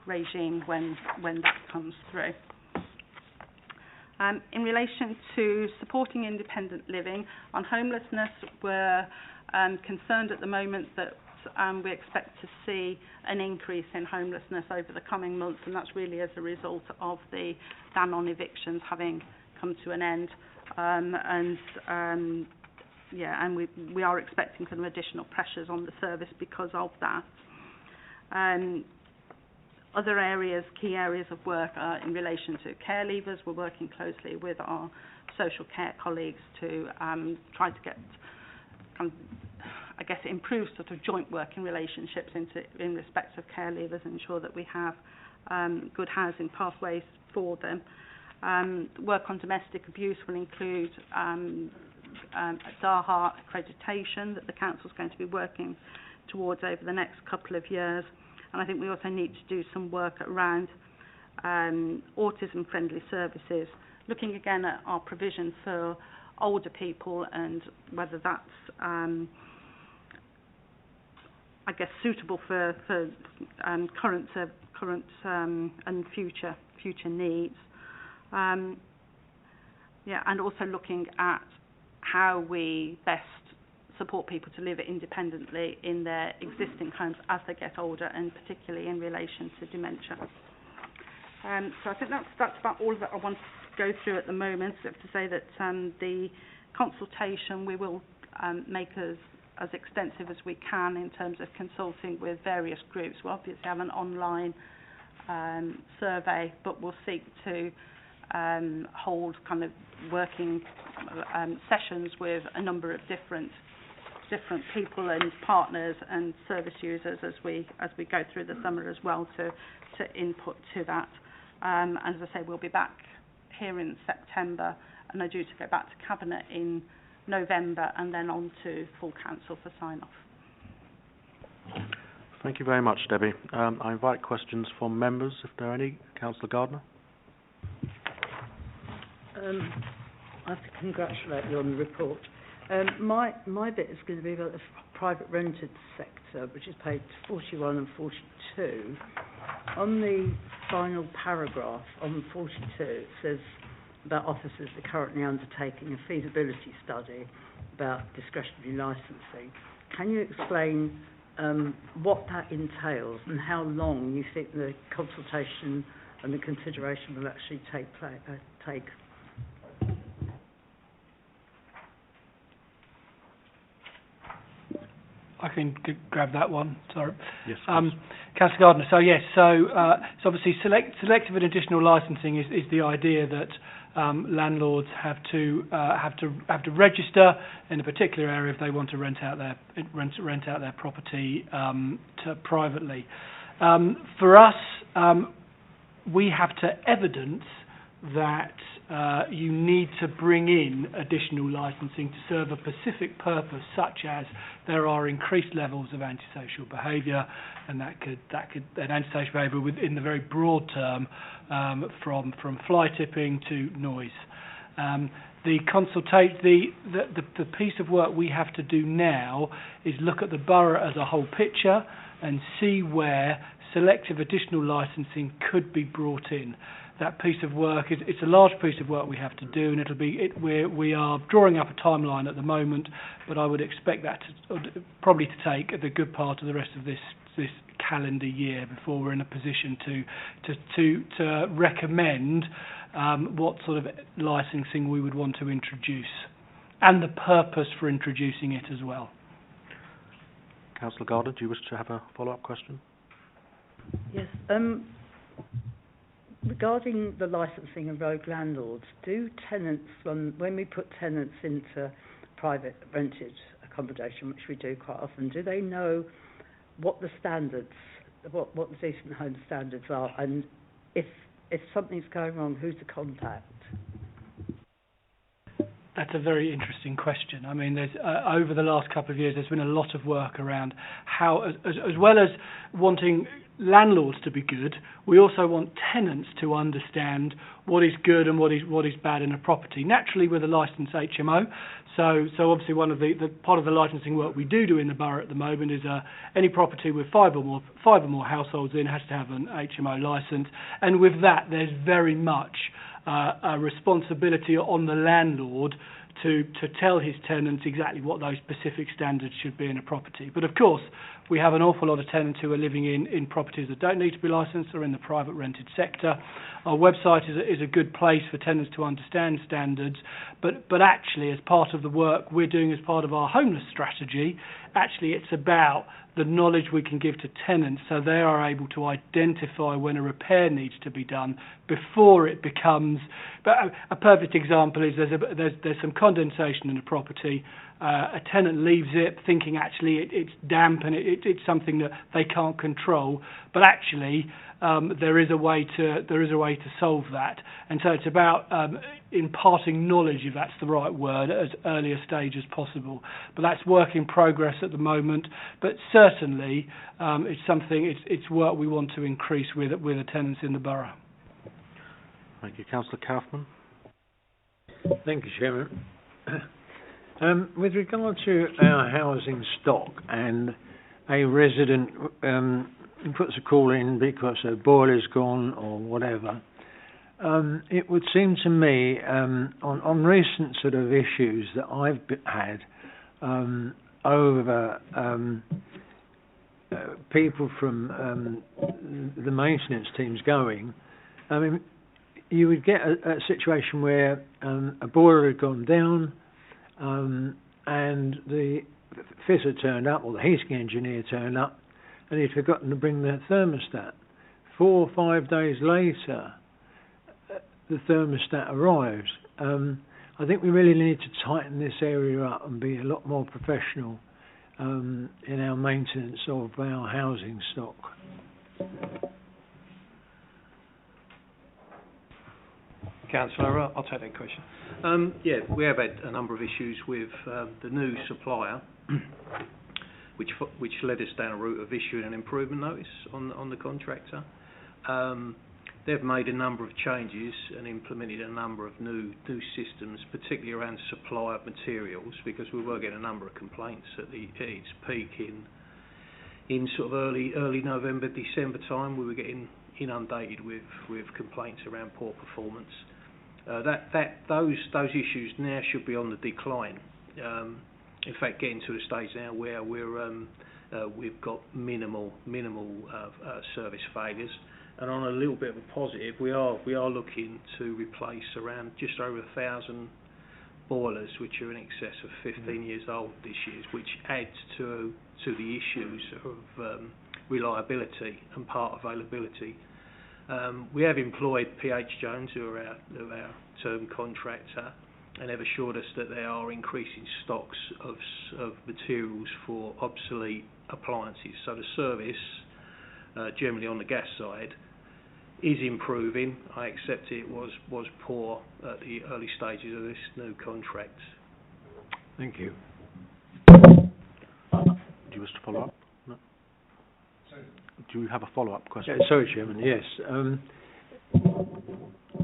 Speaker 10: regime when that comes through. In relation to supporting independent living, on homelessness, we're concerned at the moment that we expect to see an increase in homelessness over the coming months, and that's really as a result of the ban on evictions having come to an end. And we are expecting some additional pressures on the service because of that. Other areas, key areas of work are in relation to care leavers. We're working closely with our social care colleagues to try to get, improve sort of joint working relationships in respect of care leavers and ensure that we have good housing pathways for them. Work on domestic abuse will include DAHA accreditation that the council is going to be working towards over the next couple of years. And I think we also need to do some work around autism-friendly services, looking again at our provision for older people and whether that's, suitable for current and future needs. And also looking at how we best support people to live independently in their existing homes as they get older, and particularly in relation to dementia. So I think that's about all that I want to go through at the moment. So to say that the consultation we will make as extensive as we can in terms of consulting with various groups. We'll obviously have an online survey, but we'll seek to hold kind of working sessions with a number of different people and partners and service users as we go through the summer as well to input to that. And as I say, we'll be back here in September, and I due to go back to Cabinet in November and then on to full council for sign-off.
Speaker 1: Thank you very much, Debbie. I invite questions from members, if there are any. Councillor Gardner.
Speaker 3: I have to congratulate you on the report. My bit is going to be about the private rented sector, which is page 41 and 42. On the final paragraph on 42, it says about officers that are currently undertaking a feasibility study about discretionary licensing. Can you explain what that entails and how long you think the consultation and the consideration will actually take?
Speaker 11: I can grab that one. Sorry.
Speaker 1: Yes.
Speaker 11: Councillor Gardner. So yes. So obviously selective and additional licensing is the idea that landlords have to register in a particular area if they want to rent out their property privately. For us, we have to evidence that you need to bring in additional licensing to serve a specific purpose, such as there are increased levels of antisocial behaviour, and that antisocial behaviour within the very broad term, from fly tipping to noise. The piece of work we have to do now is look at the borough as a whole picture and see where selective additional licensing could be brought in. That piece of work it's a large piece of work we have to do, and we are drawing up a timeline at the moment, but I would expect that probably to take the good part of the rest of this calendar year before we're in a position to recommend what sort of licensing we would want to introduce. and the purpose for introducing it as well.
Speaker 1: Councillor Gardner, do you wish to have a follow-up question?
Speaker 3: Yes. Regarding the licensing of rogue landlords, do tenants, when we put tenants into private rented accommodation, which we do quite often, do they know what the standards, what the decent home standards are, and if something's going wrong, who's the contact?
Speaker 11: That's a very interesting question. I mean, there's over the last couple of years, there's been a lot of work around how, as well as wanting landlords to be good, we also want tenants to understand what is good and what is bad in a property. Naturally, with a licensed HMO, so obviously one of the part of the licensing work we do in the borough at the moment is any property with five or more households in has to have an HMO licence, and with that, there's very much a responsibility on the landlord to tell his tenants exactly what those specific standards should be in a property. But of course, we have an awful lot of tenants who are living in properties that don't need to be licensed or in the private rented sector. Our website is a good place for tenants to understand standards, but actually, as part of the work we're doing as part of our homeless strategy, actually it's about the knowledge we can give to tenants so they are able to identify when a repair needs to be done before it becomes... But a perfect example is there's some condensation in a property. A tenant leaves it thinking actually it's damp and it's something that they can't control, but actually there is a way to solve that. And so it's about imparting knowledge, if that's the right word, at as early a stage as possible. But that's work in progress at the moment. But certainly it's work we want to increase with the tenants in the borough.
Speaker 1: Thank you, Councillor Kaufman.
Speaker 9: Thank you, Chairman. With regard to our housing stock, and a resident puts a call in because a boiler's gone or whatever, it would seem to me, on recent sort of issues that I've had over people from the maintenance teams going, I mean, you would get a situation where a boiler had gone down, and the fitter turned up, or the heating engineer turned up, and he'd forgotten to bring the thermostat. 4 or 5 days later, the thermostat arrives. I think we really need to tighten this area up and be a lot more professional in our maintenance of our housing stock.
Speaker 5: Councillor, I'll take that question. Yeah, we have had a number of issues with the new supplier, which led us down a route of issuing an improvement notice on the contractor. They've made a number of changes and implemented a number of new systems, particularly around supply of materials, because we were getting a number of complaints at its peak in sort of early November, December time. We were getting inundated with complaints around poor performance. Those issues now should be on the decline. In fact, getting to a stage now where we've got minimal service failures. And on a little bit of a positive, we are looking to replace around just over 1,000 boilers, which are in excess of 15 years old this year, which adds to the issues of reliability and part availability. We have employed PH Jones, who are our term contractor, and have assured us that they are increasing stocks of materials for obsolete appliances. So the service, generally on the gas side, is improving. I accept it was poor at the early stages of this new contract.
Speaker 9: Thank you.
Speaker 1: Do you wish to follow up? No? Sorry. Do you have a follow-up question?
Speaker 9: Sorry, Chairman, yes.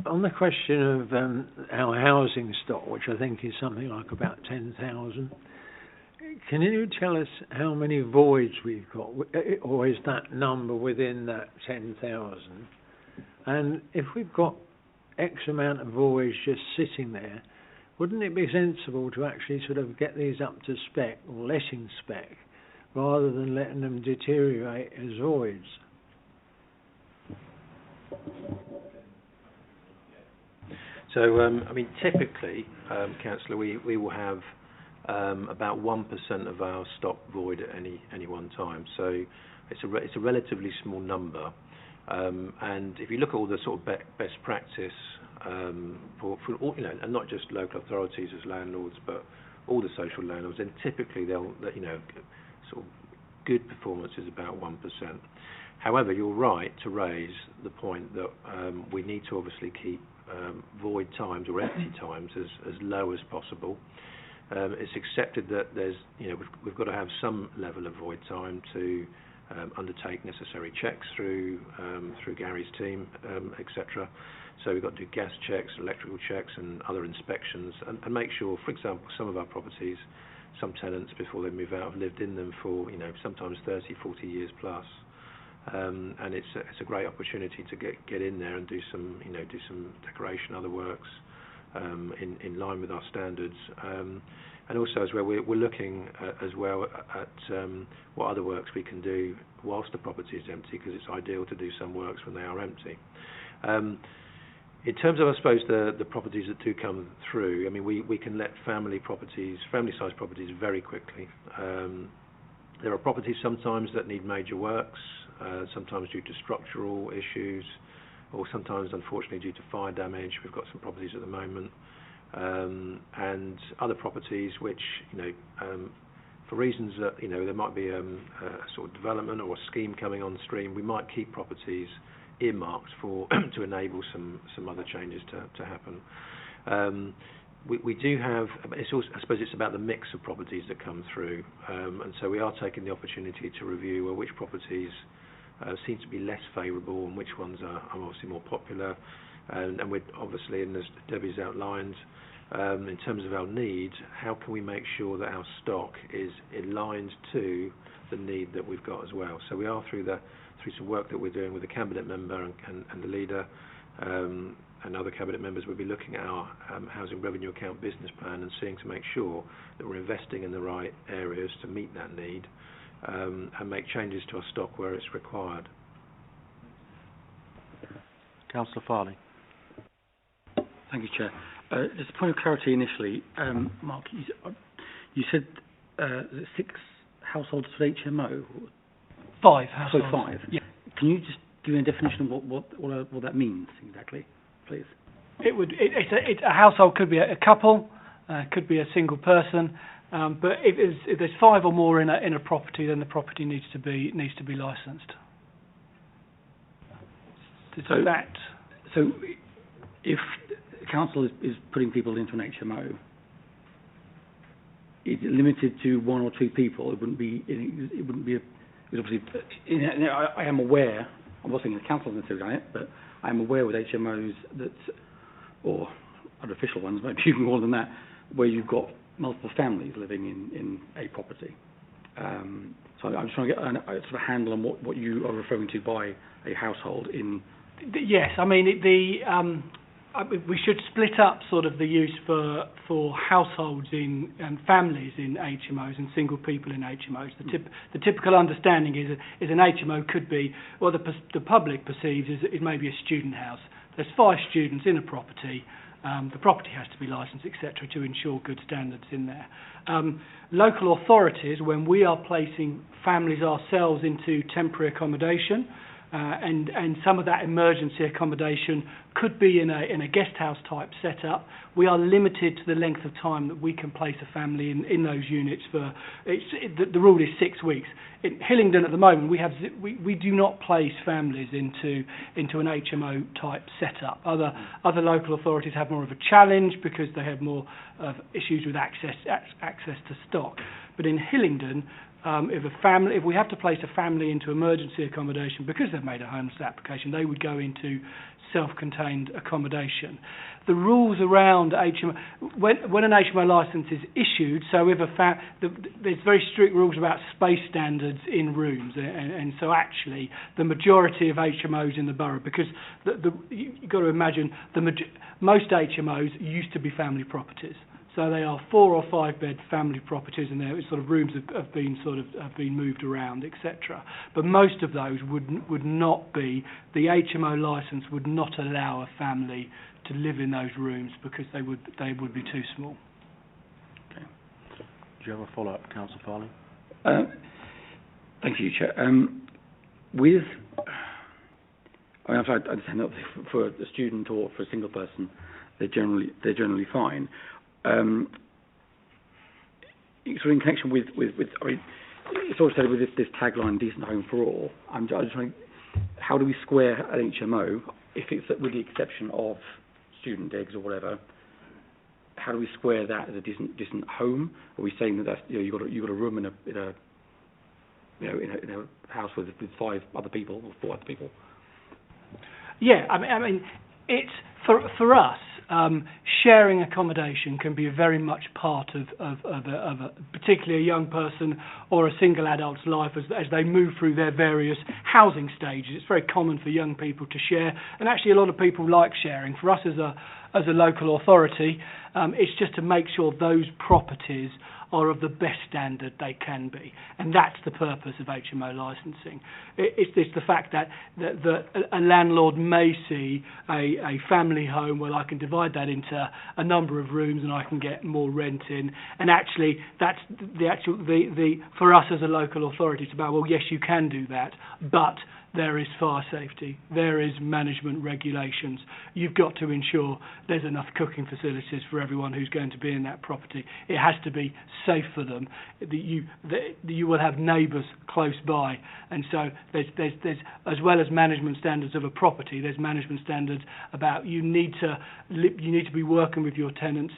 Speaker 9: On the question of our housing stock, which I think is something like about 10,000, can you tell us how many voids we've got, or is that number within that 10,000? And if we've got X amount of voids just sitting there, wouldn't it be sensible to actually sort of get these up to spec, or letting spec, rather than letting them deteriorate as voids?
Speaker 5: So, I mean, typically, Councillor, we will have about 1% of our stock void at any one time. So it's a relatively small number. And if you look at all the sort of best practice for all, you know, and not just local authorities as landlords, but all the social landlords, then typically they'll, you know, sort of good performance is about 1%. However, you're right to raise the point that we need to obviously keep void times or empty times as low as possible. It's accepted that there's, you know, we've got to have some level of void time to undertake necessary checks through Gary's team, etc. So we've got to do gas checks, electrical checks, and other inspections, and make sure, for example, some of our properties, some tenants before they move out have lived in them for, you know, sometimes 30, 40 years plus. And it's a great opportunity to get in there and do some decoration, other works in line with our standards. And also as well, we're looking as well at what other works we can do whilst the property is empty, because it's ideal to do some works when they are empty. In terms of, I suppose, the properties that do come through, I mean, we can let family-sized properties very quickly. There are properties sometimes that need major works, sometimes due to structural issues, or sometimes, unfortunately, due to fire damage. We've got some properties at the moment, and other properties which, you know, for reasons that, you know, there might be a sort of development or a scheme coming on stream, we might keep properties earmarked for to enable some other changes to happen. We do have, it's also, I suppose it's about the mix of properties that come through, and so we are taking the opportunity to review which properties seem to be less favourable and which ones are obviously more popular, and we're obviously, and as Debbie's outlined, in terms of our need, how can we make sure that our stock is aligned to the need that we've got as well. So we are through some work that we're doing with the cabinet member and the leader, and other cabinet members. We'll be looking at our housing revenue account business plan and seeing to make sure that we're investing in the right areas to meet that need, and make changes to our stock where it's required.
Speaker 1: Councillor Farley.
Speaker 2: Thank you, Chair. Just a point of clarity initially, Mark, you said 6 households for HMO?
Speaker 11: 5 households.
Speaker 2: So 5?
Speaker 11: Yeah.
Speaker 2: Can you just give me a definition of what that means exactly, please?
Speaker 11: It's a household could be a couple, could be a single person, but if there's 5 or more in a property, then the property needs to be licensed. So if the council is putting people into an HMO, is it limited to 1 or 2 people? It wouldn't be. Obviously, I am aware. I'm not saying the council has necessarily done it, but I am aware with HMOs that, or unofficial ones, maybe even more than that, where you've got multiple families living in a property. So I'm just trying to get a sort of handle on what you are referring to by a household in. Yes, I mean we should split up sort of the use for households and families in HMOs and single people in HMOs. The typical understanding is an HMO could be what the public perceives is maybe a student house. There's 5 students in a property. The property has to be licensed, etc., to ensure good standards in there. Local authorities, when we are placing families ourselves into temporary accommodation, and some of that emergency accommodation could be in a guest house type setup, we are limited to the length of time that we can place a family in those units for. The rule is 6 weeks. In Hillingdon at the moment, we do not place families into an HMO type setup. Other local authorities have more of a challenge because they have more of issues with access to stock. But in Hillingdon, if we have to place a family into emergency accommodation because they've made a homeless application, they would go into self-contained accommodation. The rules around HMO, when an HMO licence is issued, so if there's very strict rules about space standards in rooms, and so actually the majority of HMOs in the borough, because you've got to imagine most HMOs used to be family properties. So they are 4 or 5 bed family properties, and their sort of rooms have been moved around, etc. But most of those would not be. The HMO licence would not allow a family to live in those rooms because they would be too small.
Speaker 1: Okay. Do you have a follow-up, Councillor Farley?
Speaker 2: Thank you, Chair. I understand that for a student or for a single person, they're generally fine. So in connection with I mean, it's also with this tagline, decent home for all. I'm just trying. How do we square an HMO if it's with the exception of student digs or whatever? How do we square that as a decent home? Are we saying that that's, you've got a room in a house with 5 other people or 4 other people?
Speaker 11: Yeah, I mean, it's for us. Sharing accommodation can be very much part of a particularly a young person or a single adult's life as they move through their various housing stages. It's very common for young people to share, and actually a lot of people like sharing. For us as a local authority, it's just to make sure those properties are of the best standard they can be, and that's the purpose of HMO licensing. It's the fact that a landlord may see a family home where I can divide that into a number of rooms and I can get more rent in, and actually that's the for us as a local authority, it's about, well, yes, you can do that, but there is fire safety, there is management regulations. You've got to ensure there's enough cooking facilities for everyone who's going to be in that property. It has to be safe for them. You will have neighbours close by, and so there's as well as management standards of a property, there's management standards about you need to be working with your tenants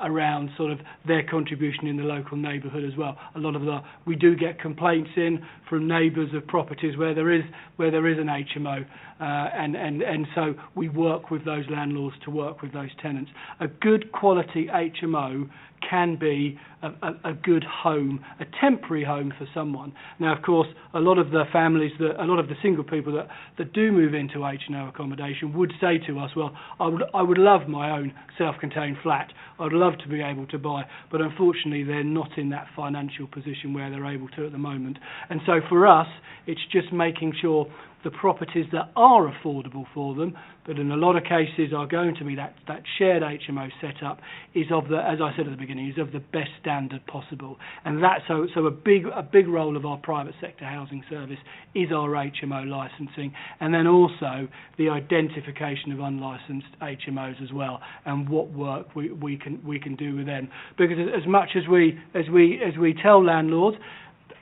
Speaker 11: around sort of their contribution in the local neighbourhood as well. A lot of we do get complaints in from neighbours of properties where there is an HMO, and so we work with those landlords to work with those tenants. A good quality HMO can be a good home, a temporary home for someone. Now, of course, a lot of the families, a lot of the single people that do move into HMO accommodation would say to us, well, I would love my own self-contained flat. I'd love to be able to buy, but unfortunately they're not in that financial position where they're able to at the moment. And so for us, it's just making sure the properties that are affordable for them, but in a lot of cases are going to be that shared HMO setup, is of the, as I said at the beginning, is of the best standard possible. And that's so a big role of our private sector housing service is our HMO licensing, and then also the identification of unlicensed HMOs as well, and what work we can do with them. Because as much as we tell landlords,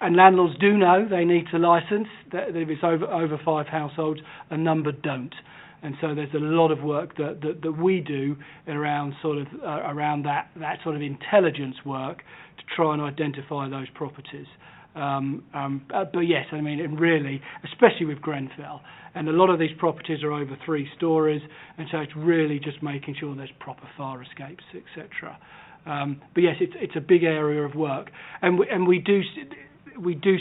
Speaker 11: and landlords do know they need to license, that if it's over 5 households, a number don't. And so there's a lot of work that we do around that sort of intelligence work to try and identify those properties. But yes, I mean, and really, especially with Grenfell, and a lot of these properties are over 3 stories, and so it's really just making sure there's proper fire escapes, etc. But yes, it's a big area of work, and we do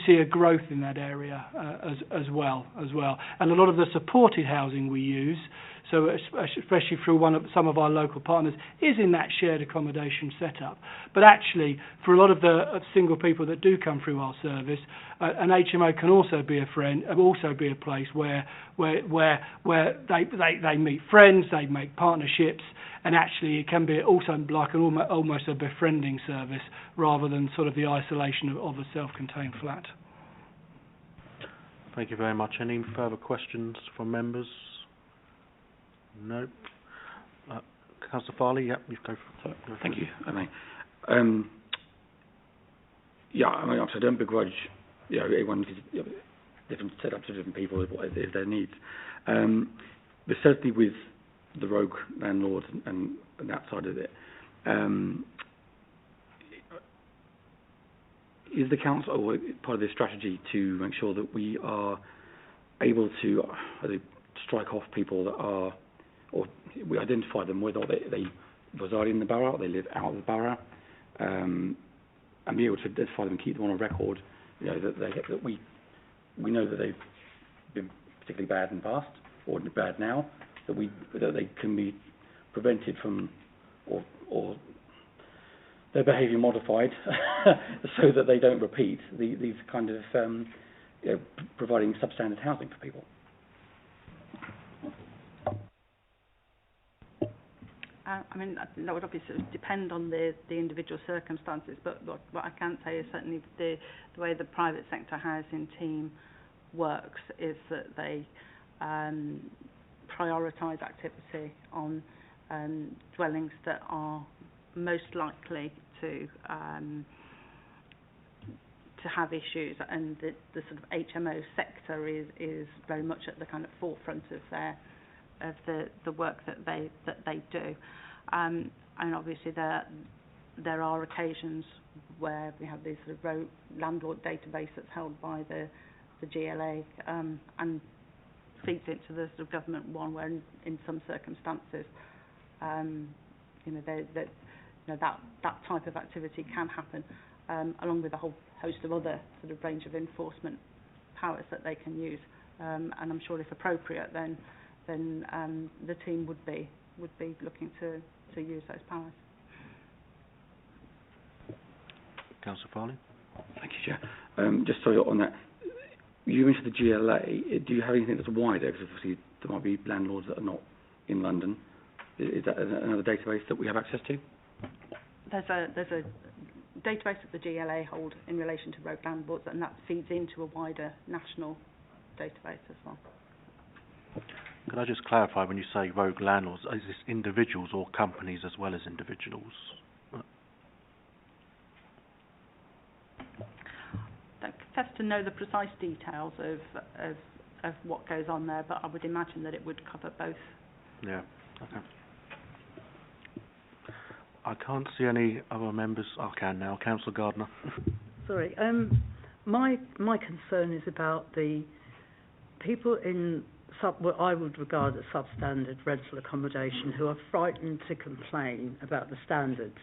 Speaker 11: see a growth in that area as well. And a lot of the supported housing we use, so especially through some of our local partners, is in that shared accommodation setup. But actually, for a lot of the single people that do come through our service, an HMO can also be a place where they meet friends, they make partnerships, and actually it can be also like almost a befriending service rather than sort of the isolation of a self-contained flat.
Speaker 1: Thank you very much. Any further questions from members? No. Councillor Farley, yeah, you go for it.
Speaker 2: Thank you. I mean, obviously I don't begrudge, everyone different setups of different people is their needs. But certainly with the rogue landlords and that side of it, is the council or part of the strategy to make sure that we are able to strike off people that are, or we identify them whether they reside in the borough or they live out of the borough, and be able to identify them and keep them on a record, that we know that they've been particularly bad in the past or bad now, that they can be prevented from or their behaviour modified so that they don't repeat these kind of providing substandard housing for people.
Speaker 10: I mean, that would obviously depend on the individual circumstances, but what I can say is certainly the way the private sector housing team works is that they prioritise activity on dwellings that are most likely to have issues, and the sort of HMO sector is very much at the kind of forefront of the work that they do, and obviously there are occasions where we have this sort of road landlord database that's held by the GLA and feeds into the sort of government one, where in some circumstances that type of activity can happen, along with a whole host of other sort of range of enforcement powers that they can use, and I'm sure if appropriate then the team would be looking to use those powers.
Speaker 1: Councillor Farley.
Speaker 2: Thank you, Chair. Just so on that, you mentioned the GLA. Do you have anything that's wider? Because obviously there might be landlords that are not in London. Is that another database that we have access to?
Speaker 10: There's a database that the GLA hold in relation to rogue landlords, and that feeds into a wider national database as well.
Speaker 1: Could I just clarify, when you say rogue landlords, is this individuals or companies as well as individuals?
Speaker 10: I confess to know the precise details of what goes on there, but I would imagine that it would cover both.
Speaker 1: Yeah, okay. I can't see any other members. I can now. Councillor Gardner.
Speaker 3: Sorry, my concern is about the people in what I would regard as substandard rental accommodation who are frightened to complain about the standards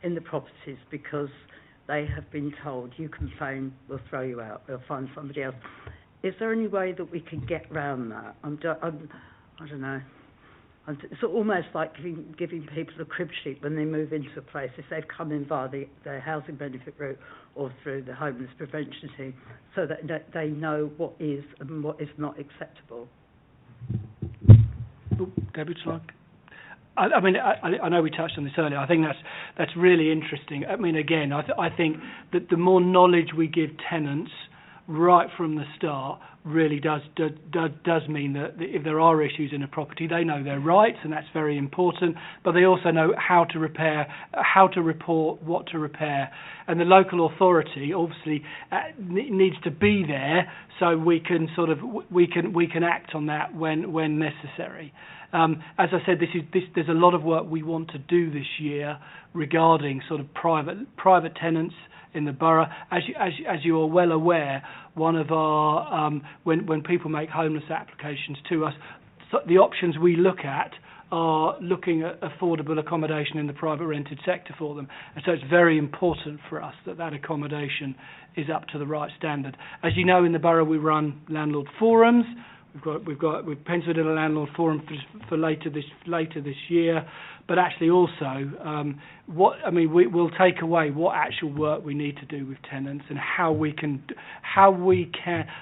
Speaker 3: in the properties because they have been told, you complain, we'll throw you out, we'll find somebody else. Is there any way that we can get round that? I don't know. It's almost like giving people a crib sheet when they move into a place, if they've come in via the housing benefit route or through the homeless prevention team, so that they know what is and what is not acceptable.
Speaker 11: David, I know we touched on this earlier. I think that's really interesting. I mean, again, I think that the more knowledge we give tenants right from the start really does mean that if there are issues in a property, they know their rights, and that's very important, but they also know how to repair, how to report, what to repair, and the local authority obviously needs to be there so we can act on that when necessary. As I said, there's a lot of work we want to do this year regarding sort of private tenants in the borough. As you are well aware, one of our when people make homeless applications to us, so the options we look at are looking at affordable accommodation in the private rented sector for them, and so it's very important for us that accommodation is up to the right standard. As you know, in the borough we run landlord forums. We've penciled in a landlord forum for later this year, but actually also we'll take away what actual work we need to do with tenants and how we can,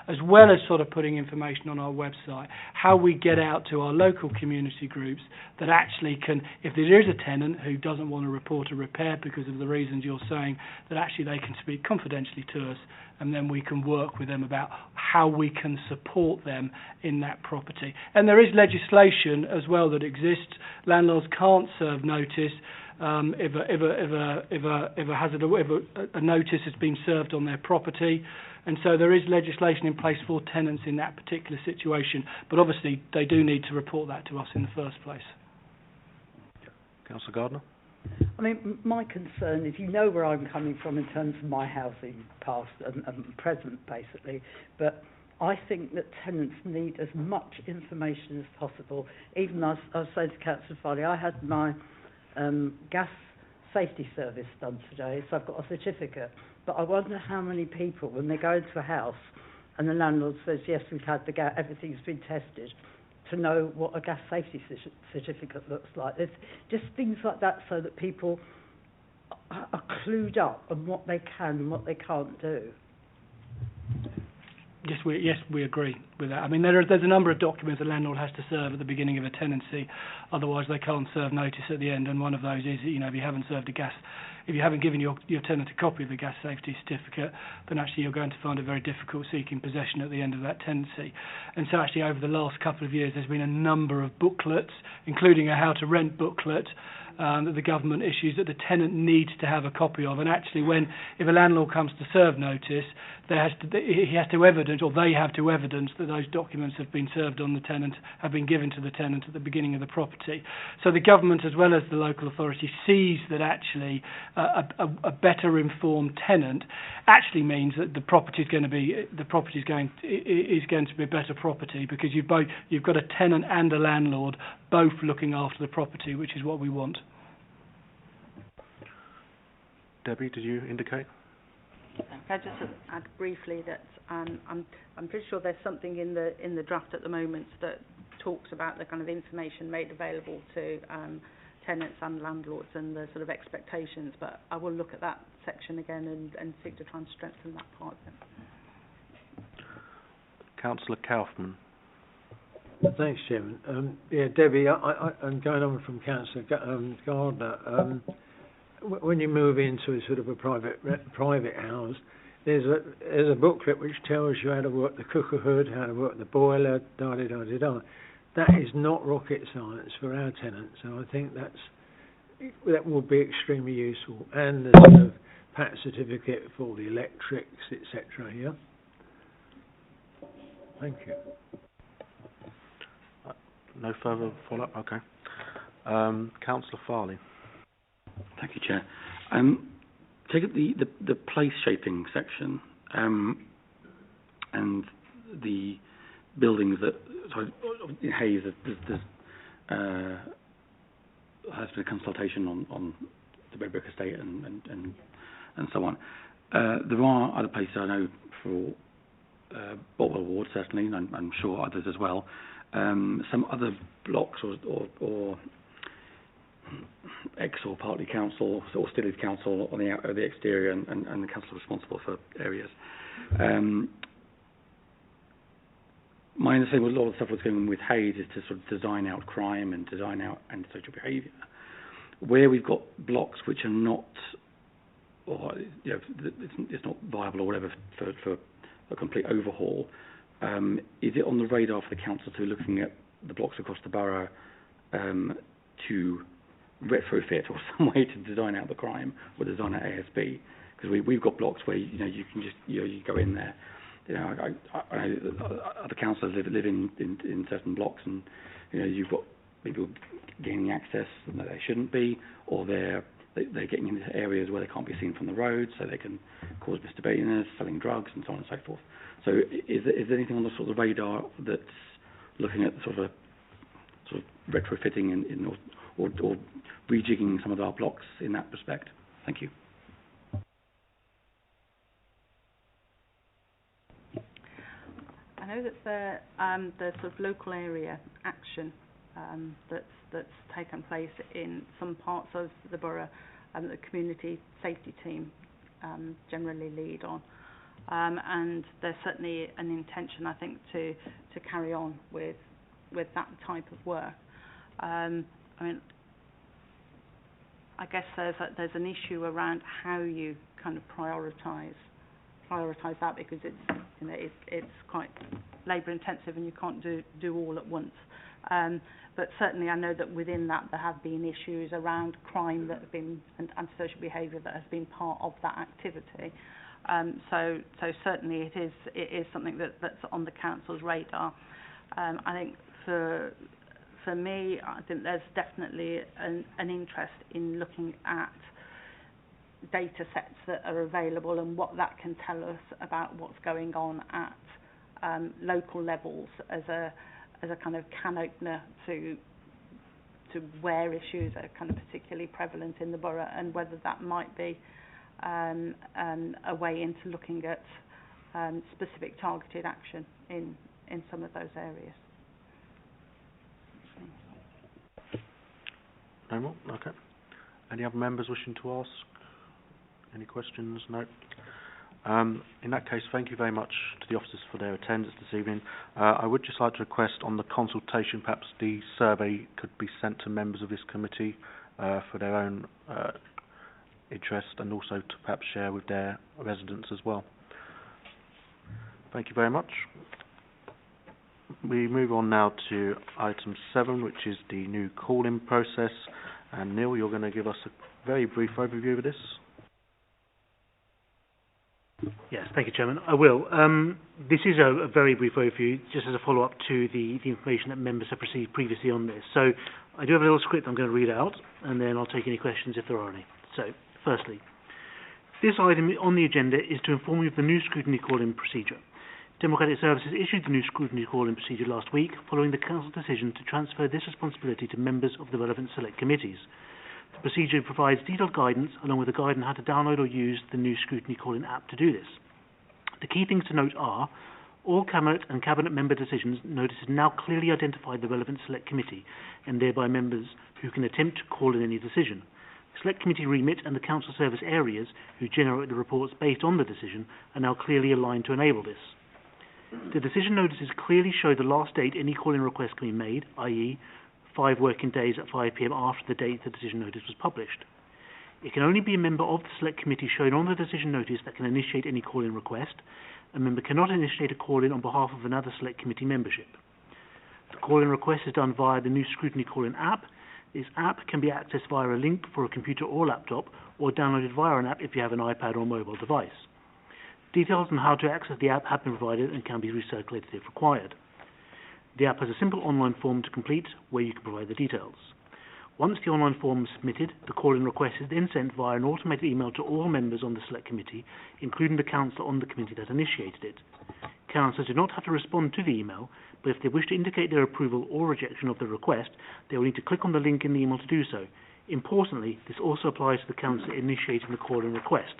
Speaker 11: as well as sort of putting information on our website, how we get out to our local community groups that actually can, if there is a tenant who doesn't want to report a repair because of the reasons you're saying, that actually they can speak confidentially to us, and then we can work with them about how we can support them in that property. And there is legislation as well that exists. Landlords can't serve notice if a notice has been served on their property, and so there is legislation in place for tenants in that particular situation. But obviously, they do need to report that to us in the first place.
Speaker 1: Councillor Gardner.
Speaker 3: I mean, my concern is, you know where I'm coming from in terms of my housing past and present, basically, but I think that tenants need as much information as possible. Even I was saying to Councillor Farley, I had my gas safety service done today, so I've got a certificate, but I wonder how many people, when they go into a house and the landlord says, yes, we've had the gas, everything's been tested, to know what a gas safety certificate looks like. There's just things like that so that people are clued up on what they can and what they can't do.
Speaker 11: Yes, we agree with that. I mean, there's a number of documents a landlord has to serve at the beginning of a tenancy, otherwise they can't serve notice at the end. And one of those is, if you haven't given your tenant a copy of the gas safety certificate, then actually you're going to find it very difficult seeking possession at the end of that tenancy. And so actually over the last couple of years, there's been a number of booklets, including a how to rent booklet, that the government issues that the tenant needs to have a copy of. And actually, if a landlord comes to serve notice, he has to evidence, or they have to evidence, that those documents have been served on the tenant, have been given to the tenant at the beginning of the property. So the government, as well as the local authority, sees that actually a better informed tenant actually means that the property is going to be a better property, because you've got a tenant and a landlord both looking after the property, which is what we want.
Speaker 1: Debbie, did you indicate?
Speaker 10: I just add briefly that I'm pretty sure there's something in the draft at the moment that talks about the kind of information made available to tenants and landlords and the sort of expectations. But I will look at that section again and seek to try and strengthen that part of it.
Speaker 1: Councillor Kaufman.
Speaker 9: Thanks, Chairman. Debbie, I'm going on from Councillor Gardner. When you move into a sort of a private house, there's a booklet which tells you how to work the cooker hood, how to work the boiler, da-da-da-da-da. That is not rocket science for our tenants, and I think that will be extremely useful. And the sort of PAT certificate for the electrics, etc. Yeah. Thank you.
Speaker 1: No further follow-up? Okay. Councillor Farley.
Speaker 2: Thank you, Chair. Take up the place shaping section and the buildings that, in Hayes, there's has been a consultation on the Redbrick estate and so on. There are other places I know for Botwell Ward, certainly, and I'm sure others as well. Some other blocks or ex or partly council, or still is council on the exterior, and the council responsible for areas. My understanding with a lot of stuff was going on with Hayes is to sort of design out crime and design out antisocial behaviour. Where we've got blocks which are not, or it's not viable or whatever for a complete overhaul, is it on the radar for the council to looking at the blocks across the borough to retrofit or some way to design out the crime or design out ASB? Because we've got blocks where you can just you go in there. I know other councillors live in certain blocks, and you've got people gaining access that they shouldn't be, or they're getting into areas where they can't be seen from the road, so they can cause misdemeanors, selling drugs, and so on and so forth. So is there anything on the sort of radar that's looking at sort of retrofitting or rejigging some of our blocks in that respect? Thank you.
Speaker 10: I know that the sort of local area action that's taken place in some parts of the borough, the community safety team generally lead on, and there's certainly an intention, I think, to carry on with that type of work. I mean, I guess there's an issue around how you kind of prioritise that, because it's quite labour intensive and you can't do all at once. But certainly I know that within that there have been issues around crime that have been, and antisocial behaviour that has been part of that activity. So certainly it is something that's on the council's radar. I think for me, I think there's definitely an interest in looking at data sets that are available and what that can tell us about what's going on at local levels as a kind of can opener to where issues are kind of particularly prevalent in the borough, and whether that might be a way into looking at specific targeted action in some of those areas.
Speaker 1: No more? Okay. Any other members wishing to ask? Any questions? No. In that case, thank you very much to the officers for their attendance this evening. I would just like to request on the consultation, perhaps the survey could be sent to members of this committee for their own interest, and also to perhaps share with their residents as well. Thank you very much. We move on now to item 7, which is the new call-in process. And Neil, you're going to give us a very brief overview of this.
Speaker 7: Yes, thank you, Chairman. I will. This is a very brief overview, just as a follow-up to the information that members have received previously on this. So I do have a little script I'm going to read out, and then I'll take any questions if there are any. So, firstly, this item on the agenda is to inform you of the new scrutiny call-in procedure. Democratic Services issued the new scrutiny call-in procedure last week, following the Council's decision to transfer this responsibility to members of the relevant select committees. The procedure provides detailed guidance, along with a guide on how to download or use the new scrutiny call-in app to do this. The key things to note are, all Cabinet and Cabinet member decisions notices now clearly identify the relevant select committee, and thereby members who can attempt to call in any decision. Select committee remit and the Council service areas who generate the reports based on the decision are now clearly aligned to enable this. The decision notices clearly show the last date any call-in request can be made, i.e. 5 working days at 5 p.m. after the date the decision notice was published. It can only be a member of the select committee shown on the decision notice that can initiate any call-in request. A member cannot initiate a call-in on behalf of another select committee membership. The call-in request is done via the new scrutiny call-in app. This app can be accessed via a link for a computer or laptop, or downloaded via an app if you have an iPad or mobile device. Details on how to access the app have been provided and can be recirculated if required. The app has a simple online form to complete where you can provide the details. Once the online form is submitted, the call-in request is then sent via an automated email to all members on the select committee, including the councillor on the committee that initiated it. Councillors do not have to respond to the email, but if they wish to indicate their approval or rejection of the request, they will need to click on the link in the email to do so. Importantly, this also applies to the councillor initiating the call-in request.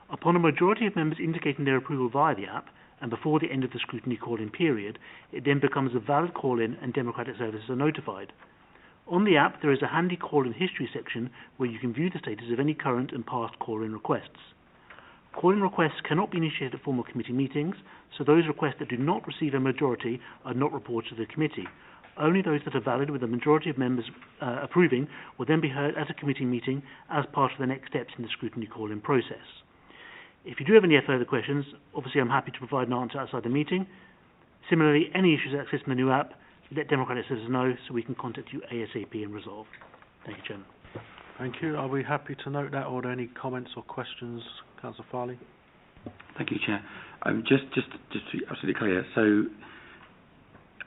Speaker 7: Upon a majority of members indicating their approval via the app, and before the end of the scrutiny call-in period, it then becomes a valid call-in and Democratic Services are notified. On the app, there is a handy call-in history section where you can view the status of any current and past call-in requests. Call-in requests cannot be initiated at formal committee meetings, so those requests that do not receive a majority are not reported to the committee. Only those that are valid with a majority of members approving will then be heard at a committee meeting as part of the next steps in the scrutiny call-in process. If you do have any further questions, obviously I'm happy to provide an answer outside the meeting. Similarly, any issues accessing the new app, let Democratic Citizens know so we can contact you ASAP and resolve. Thank you, Chairman.
Speaker 1: Thank you. Are we happy to note that, or are there any comments or questions, Councillor Farley?
Speaker 2: Thank you, Chair. Just to be absolutely clear, so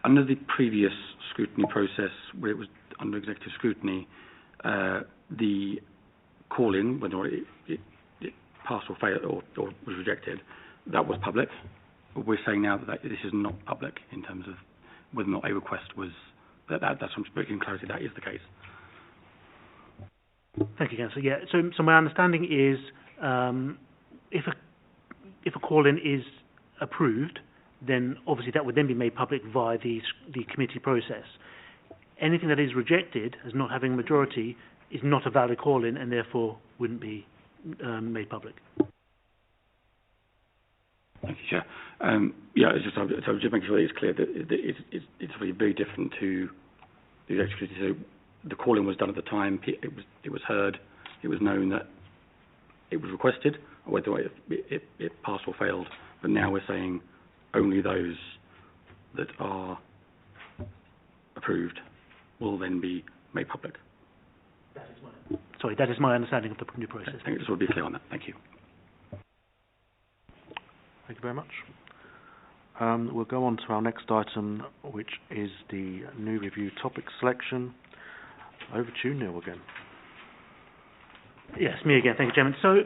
Speaker 2: under the previous scrutiny process, where it was under executive scrutiny, the call-in, whether it passed or failed or was rejected, that was public. We're saying now that this is not public in terms of whether or not a request was, that's from speaking clarity, that is the case.
Speaker 7: Thank you, Councillor. Yeah, so my understanding is if a call-in is approved, then obviously that would then be made public via the committee process. Anything that is rejected as not having a majority is not a valid call-in and therefore wouldn't be made public.
Speaker 2: Thank you, Chair. Yeah, it's just making sure that it's clear that it's really very different to the executive. So the call-in was done at the time. It was heard. It was known that it was requested, or whether it passed or failed. But now we're saying only those that are approved will then be made public.
Speaker 7: That is my understanding of the new process.
Speaker 2: I think this will be clear on that. Thank you.
Speaker 1: Thank you very much. We'll go on to our next item, which is the new review topic selection. Over to you, Neil, again.
Speaker 7: Yes, me again. Thank you, Chairman. So,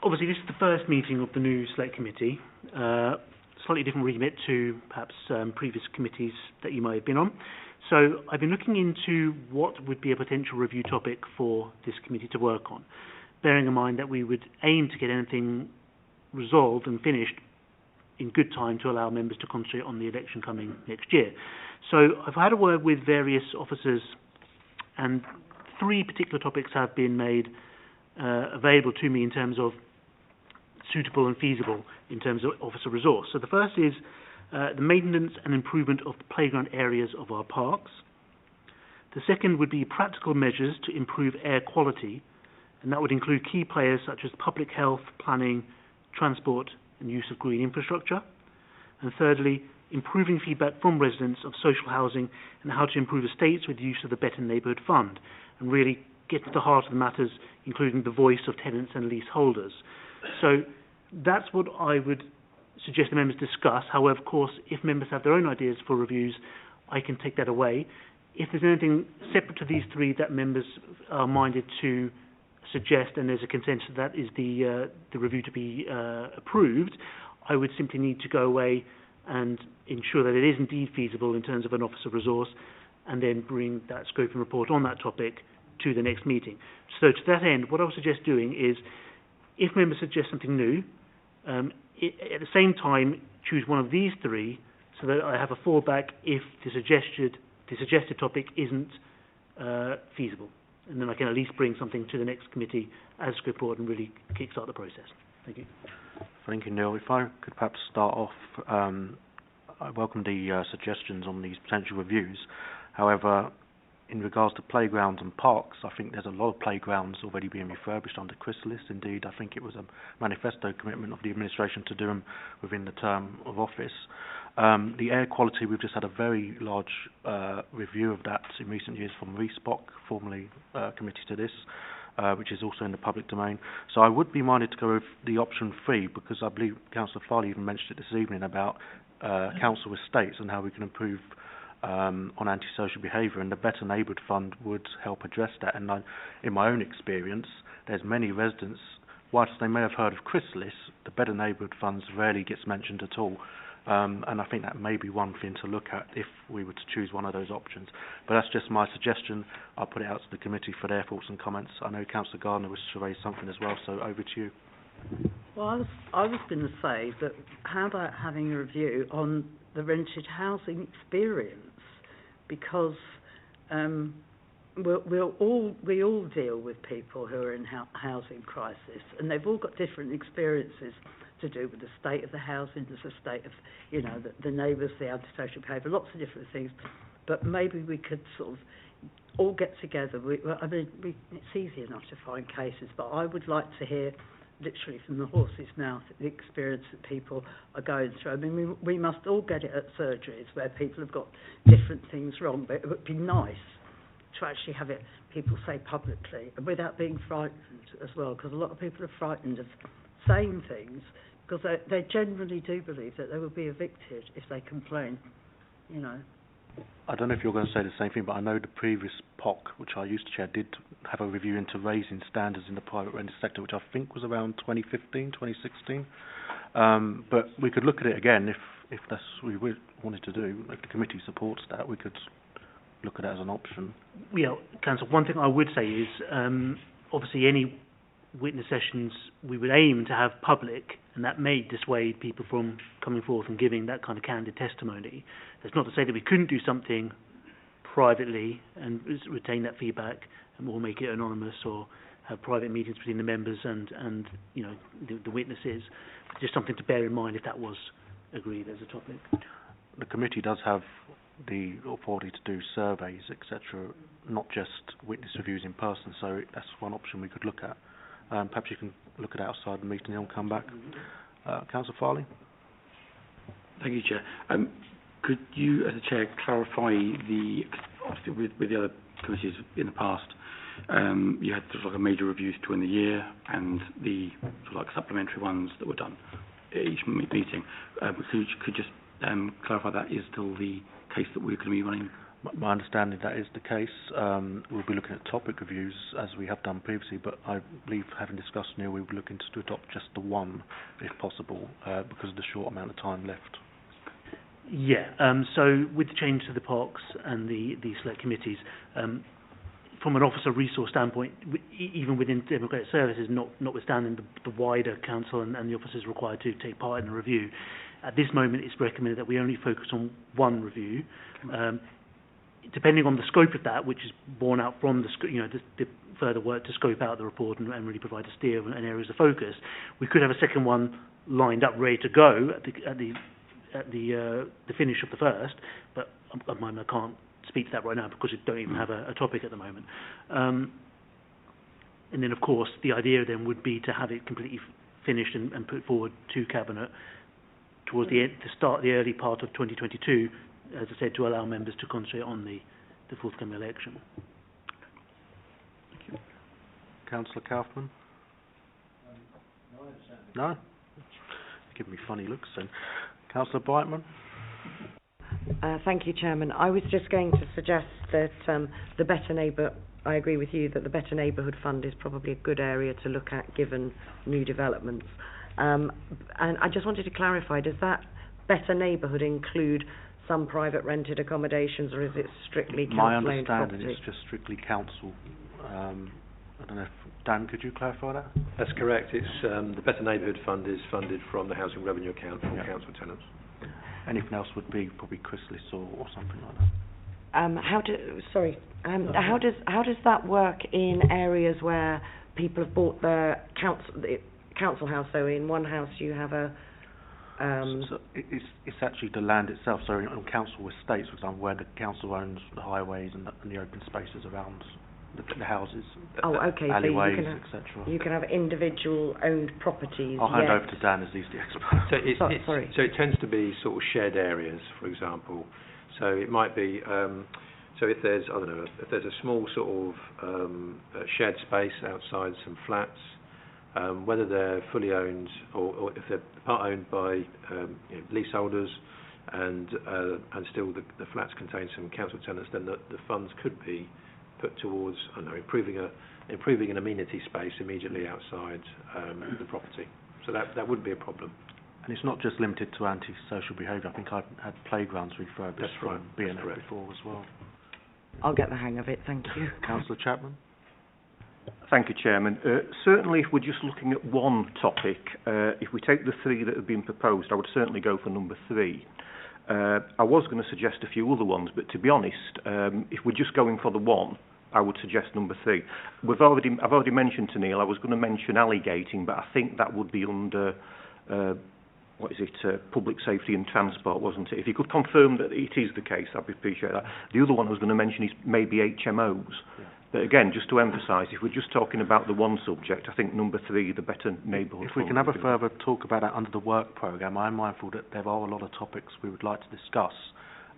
Speaker 7: obviously, this is the first meeting of the new Select Committee. Slightly different remit to perhaps previous committees that you may have been on. So, I've been looking into what would be a potential review topic for this committee to work on, bearing in mind that we would aim to get anything resolved and finished in good time to allow members to concentrate on the election coming next year. So I've had a word with various officers, and 3 particular topics have been made available to me in terms of suitable and feasible in terms of officer resource. So the first is the maintenance and improvement of the playground areas of our parks. The second would be practical measures to improve air quality, and that would include key players such as public health, planning, transport and use of green infrastructure. And thirdly, improving feedback from residents of social housing and how to improve estates with use of the Better Neighbourhood Fund, and really get to the heart of the matters, including the voice of tenants and leaseholders. So that's what I would suggest the members discuss. However, of course, if members have their own ideas for reviews, I can take that away. If there's anything separate to these three that members are minded to suggest, and there's a consensus that is the review to be approved, I would simply need to go away and ensure that it is indeed feasible in terms of an officer resource, and then bring that scoping report on that topic to the next meeting. So to that end, what I would suggest doing is, if members suggest something new, at the same time choose one of these three, so that I have a fallback if the suggested topic isn't feasible, and then I can at least bring something to the next committee as a report and really kickstart the process. Thank you.
Speaker 1: Thank you, Neil. If I could perhaps start off, I welcome the suggestions on these potential reviews. However, in regards to playgrounds and parks, I think there's a lot of playgrounds already being refurbished under Chrysalis. Indeed, I think it was a manifesto commitment of the administration to do them within the term of office. The air quality, we've just had a very large review of that in recent years from ReSpoc, formerly committee to this, which is also in the public domain. So I would be minded to go with the option 3, because I believe Councillor Farley even mentioned it this evening about council estates and how we can improve on antisocial behaviour, and the Better Neighbourhood Fund would help address that. And in my own experience, there's many residents, whilst they may have heard of Chrysalis, the Better Neighbourhood Funds rarely gets mentioned at all. And I think that may be one thing to look at if we were to choose one of those options. But that's just my suggestion. I'll put it out to the committee for their thoughts and comments. I know Councillor Gardner wishes to raise something as well, so over to you.
Speaker 3: Well, I was going to say that how about having a review on the rented housing experience, because we all deal with people who are in housing crisis, and they've all got different experiences to do with the state of the housing, the state of, the neighbours, the antisocial behaviour, lots of different things. But maybe we could sort of all get together. It's easy enough to find cases, but I would like to hear literally from the horse's mouth the experience that people are going through. I mean, we must all get it at surgeries where people have got different things wrong, but it would be nice to actually have it, people say publicly, and without being frightened as well, because a lot of people are frightened of saying things, because they generally do believe that they will be evicted if they complain,
Speaker 1: I don't know if you're going to say the same thing, but I know the previous POC, which I used to chair, did have a review into raising standards in the private rented sector, which I think was around 2015, 2016. But we could look at it again if that's what we wanted to do. If the committee supports that, we could look at it as an option.
Speaker 7: Yeah, Councillor, one thing I would say is, obviously any witness sessions we would aim to have public, and that may dissuade people from coming forth and giving that kind of candid testimony. That's not to say that we couldn't do something privately and retain that feedback, and we'll make it anonymous or have private meetings between the members and the witnesses. Just something to bear in mind if that was agreed as a topic.
Speaker 1: The committee does have the authority to do surveys, etc., not just witness reviews in person, so that's one option we could look at. Perhaps you can look at it outside the meeting and come back. Councillor Farley?
Speaker 2: Thank you, Chair. Could you, as a Chair, clarify obviously with the other committees in the past, you had sort of like a major reviews during the year and the sort of like supplementary ones that were done at each meeting. Could you just clarify that is still the case that we're going to be running?
Speaker 1: My understanding that is the case. We'll be looking at topic reviews as we have done previously, but I believe, having discussed Neil, we'll be looking to adopt just the one, if possible, because of the short amount of time left.
Speaker 7: Yeah, so with the change to the POCs and the select committees, from an officer resource standpoint, even within democratic services, notwithstanding the wider council and the officers required to take part in the review, at this moment it's recommended that we only focus on one review. depending on the scope of that, which is borne out from the further work to scope out the report and really provide a steer and areas of focus, we could have a second one lined up, ready to go at the finish of the first. But I can't speak to that right now because we don't even have a topic at the moment. And then, of course, the idea then would be to have it completely finished and put forward to Cabinet towards the early part of 2022, as I said, to allow members to concentrate on the forthcoming election.
Speaker 1: Thank you. Councillor Kaufman? No? Give me funny looks then. Councillor Brightman?
Speaker 8: Thank you, Chairman. I was just going to suggest that the Better Neighbour, I agree with you that the Better Neighbourhood Fund is probably a good area to look at given new developments. And I just wanted to clarify, does that Better Neighbourhood include some private rented accommodations, or is it strictly council-owned property?
Speaker 1: My understanding is just strictly council. I don't know if, Dan, could you clarify that?
Speaker 5: That's correct. It's the Better Neighbourhood Fund is funded from the Housing Revenue Account for council tenants.
Speaker 1: Anything else would be probably Chrysalis or something like that.
Speaker 8: How does that work in areas where people have bought their council house? So in one house you have a
Speaker 1: so it's actually the land itself. So on council estates, for example, where the council owns the highways and the open spaces around the houses, alleyways, etc.
Speaker 8: You can have individual owned properties.
Speaker 1: I'll hand over to Dan as he's the expert.
Speaker 5: So it tends to be sort of shared areas, for example. So it might be so if there's if there's a small sort of shared space outside some flats, whether they're fully owned or if they're part owned by leaseholders, and still the flats contain some council tenants, then the funds could be put towards improving an amenity space immediately outside the property. So that wouldn't be a problem.
Speaker 1: And it's not just limited to antisocial behaviour. I think I've had playgrounds refurbished from B&F before as well.
Speaker 8: I'll get the hang of it, thank you.
Speaker 1: Councillor Chapman?
Speaker 6: Thank you, Chairman. Certainly, if we're just looking at one topic, if we take the three that have been proposed, I would certainly go for number 3. I was going to suggest a few other ones, but to be honest, if we're just going for the one, I would suggest number 3. I've already mentioned to Neil, I was going to mention alligating, but I think that would be under public safety and transport, wasn't it? If you could confirm that it is the case, I'd appreciate that. The other one I was going to mention is maybe HMOs. Yeah. But again, just to emphasise, if we're just talking about the one subject, I think number 3, the Better Neighbourhood.
Speaker 1: If we can have a further talk about that under the work programme, I'm mindful that there are a lot of topics we would like to discuss,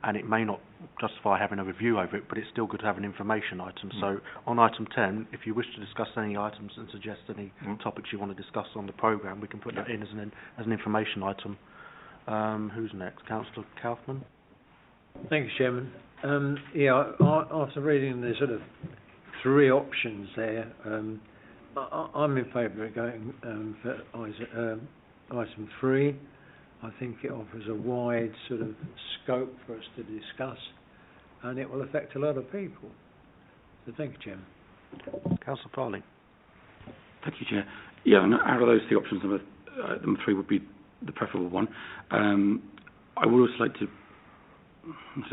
Speaker 1: and it may not justify having a review over it, but it's still good to have an information item. So on item 10, if you wish to discuss any items and suggest any topics you want to discuss on the programme, we can put that in as an information item. Who's next? Councillor Kaufman?
Speaker 9: Thank you, Chairman. After reading the sort of 3 options there, I'm in favour of going for item 3. I think it offers a wide sort of scope for us to discuss, and it will affect a lot of people. So thank you, Chairman.
Speaker 1: Councillor Farley.
Speaker 12: Thank you, Chair. Yeah, and out of those 3 options, number 3 would be the preferable one. I would also like to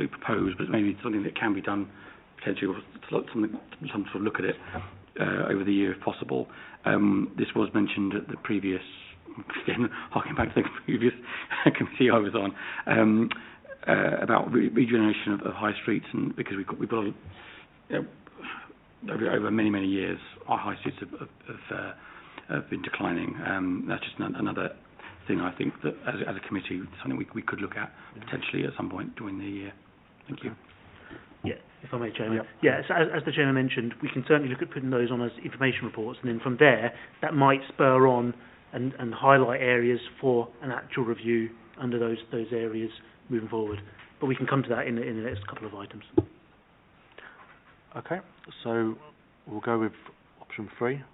Speaker 12: propose, but maybe something that can be done potentially, or some sort of look at it over the year if possible. This was mentioned at the previous, again, harking back to the previous committee I was on, about regeneration of high streets, and because we've got over many years, our high streets have been declining. That's just another thing I think that as a committee, something we could look at potentially at some point during the year. Thank you.
Speaker 7: Yeah, if I may, Chairman. Yeah, so as the Chairman mentioned, we can certainly look at putting those on as information reports, and then from there, that might spur on and highlight areas for an actual review under those areas moving forward. But we can come to that in the next couple of items.
Speaker 1: Okay, so we'll go with option 3. Okay.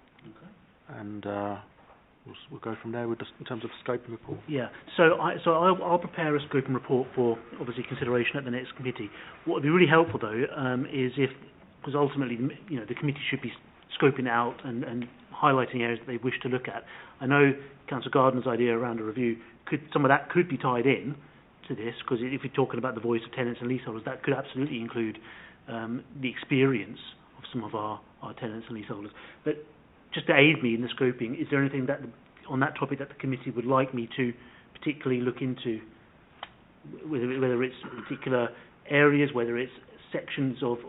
Speaker 1: And we'll go from there in terms of scoping report. Yeah.
Speaker 7: So I'll prepare a scoping report for obviously consideration at the next committee. What would be really helpful though is because ultimately the committee should be scoping out and highlighting areas that they wish to look at. I know Councillor Gardner's idea around a review some of that could be tied in to this, because if you're talking about the voice of tenants and leaseholders, that could absolutely include the experience of some of our tenants and leaseholders. But just to aid me in the scoping, is there anything that on that topic that the committee would like me to particularly look into, whether it's particular areas, whether it's sections of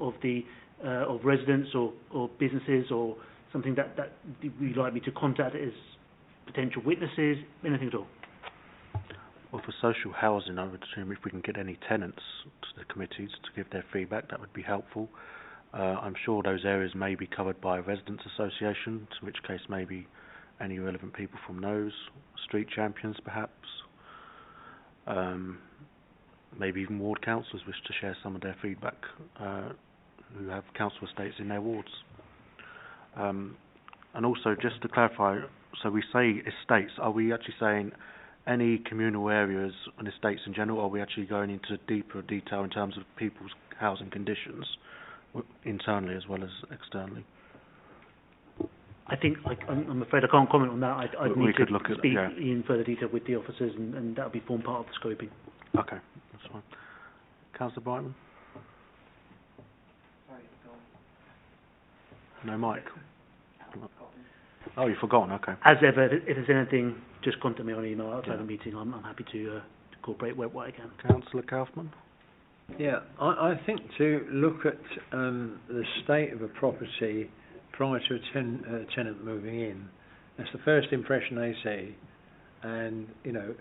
Speaker 7: residents or businesses, or something that you'd like me to contact as potential witnesses, anything at all?
Speaker 1: Well, for social housing, I would assume if we can get any tenants to the committees to give their feedback, that would be helpful. I'm sure those areas may be covered by a residents' association, in which case maybe any relevant people from those, street champions perhaps, maybe even ward councillors wish to share some of their feedback, who have council estates in their wards. And also, just to clarify, so we say estates, are we actually saying any communal areas and estates in general, or are we actually going into deeper detail in terms of people's housing conditions, internally as well as externally?
Speaker 7: I think I'm afraid I can't comment on that. I'd need to speak in further detail with the officers, and that would be form part of the scoping.
Speaker 1: Okay, that's fine. Councillor Brightman?
Speaker 13: Sorry,
Speaker 1: no mic. Oh, you've forgotten, okay.
Speaker 7: As ever, if there's anything, just contact me on email outside the meeting. I'm happy to incorporate what I can.
Speaker 1: Councillor Kaufman?
Speaker 9: Yeah, I think to look at the state of a property prior to a tenant moving in, that's the first impression they see, and, you know,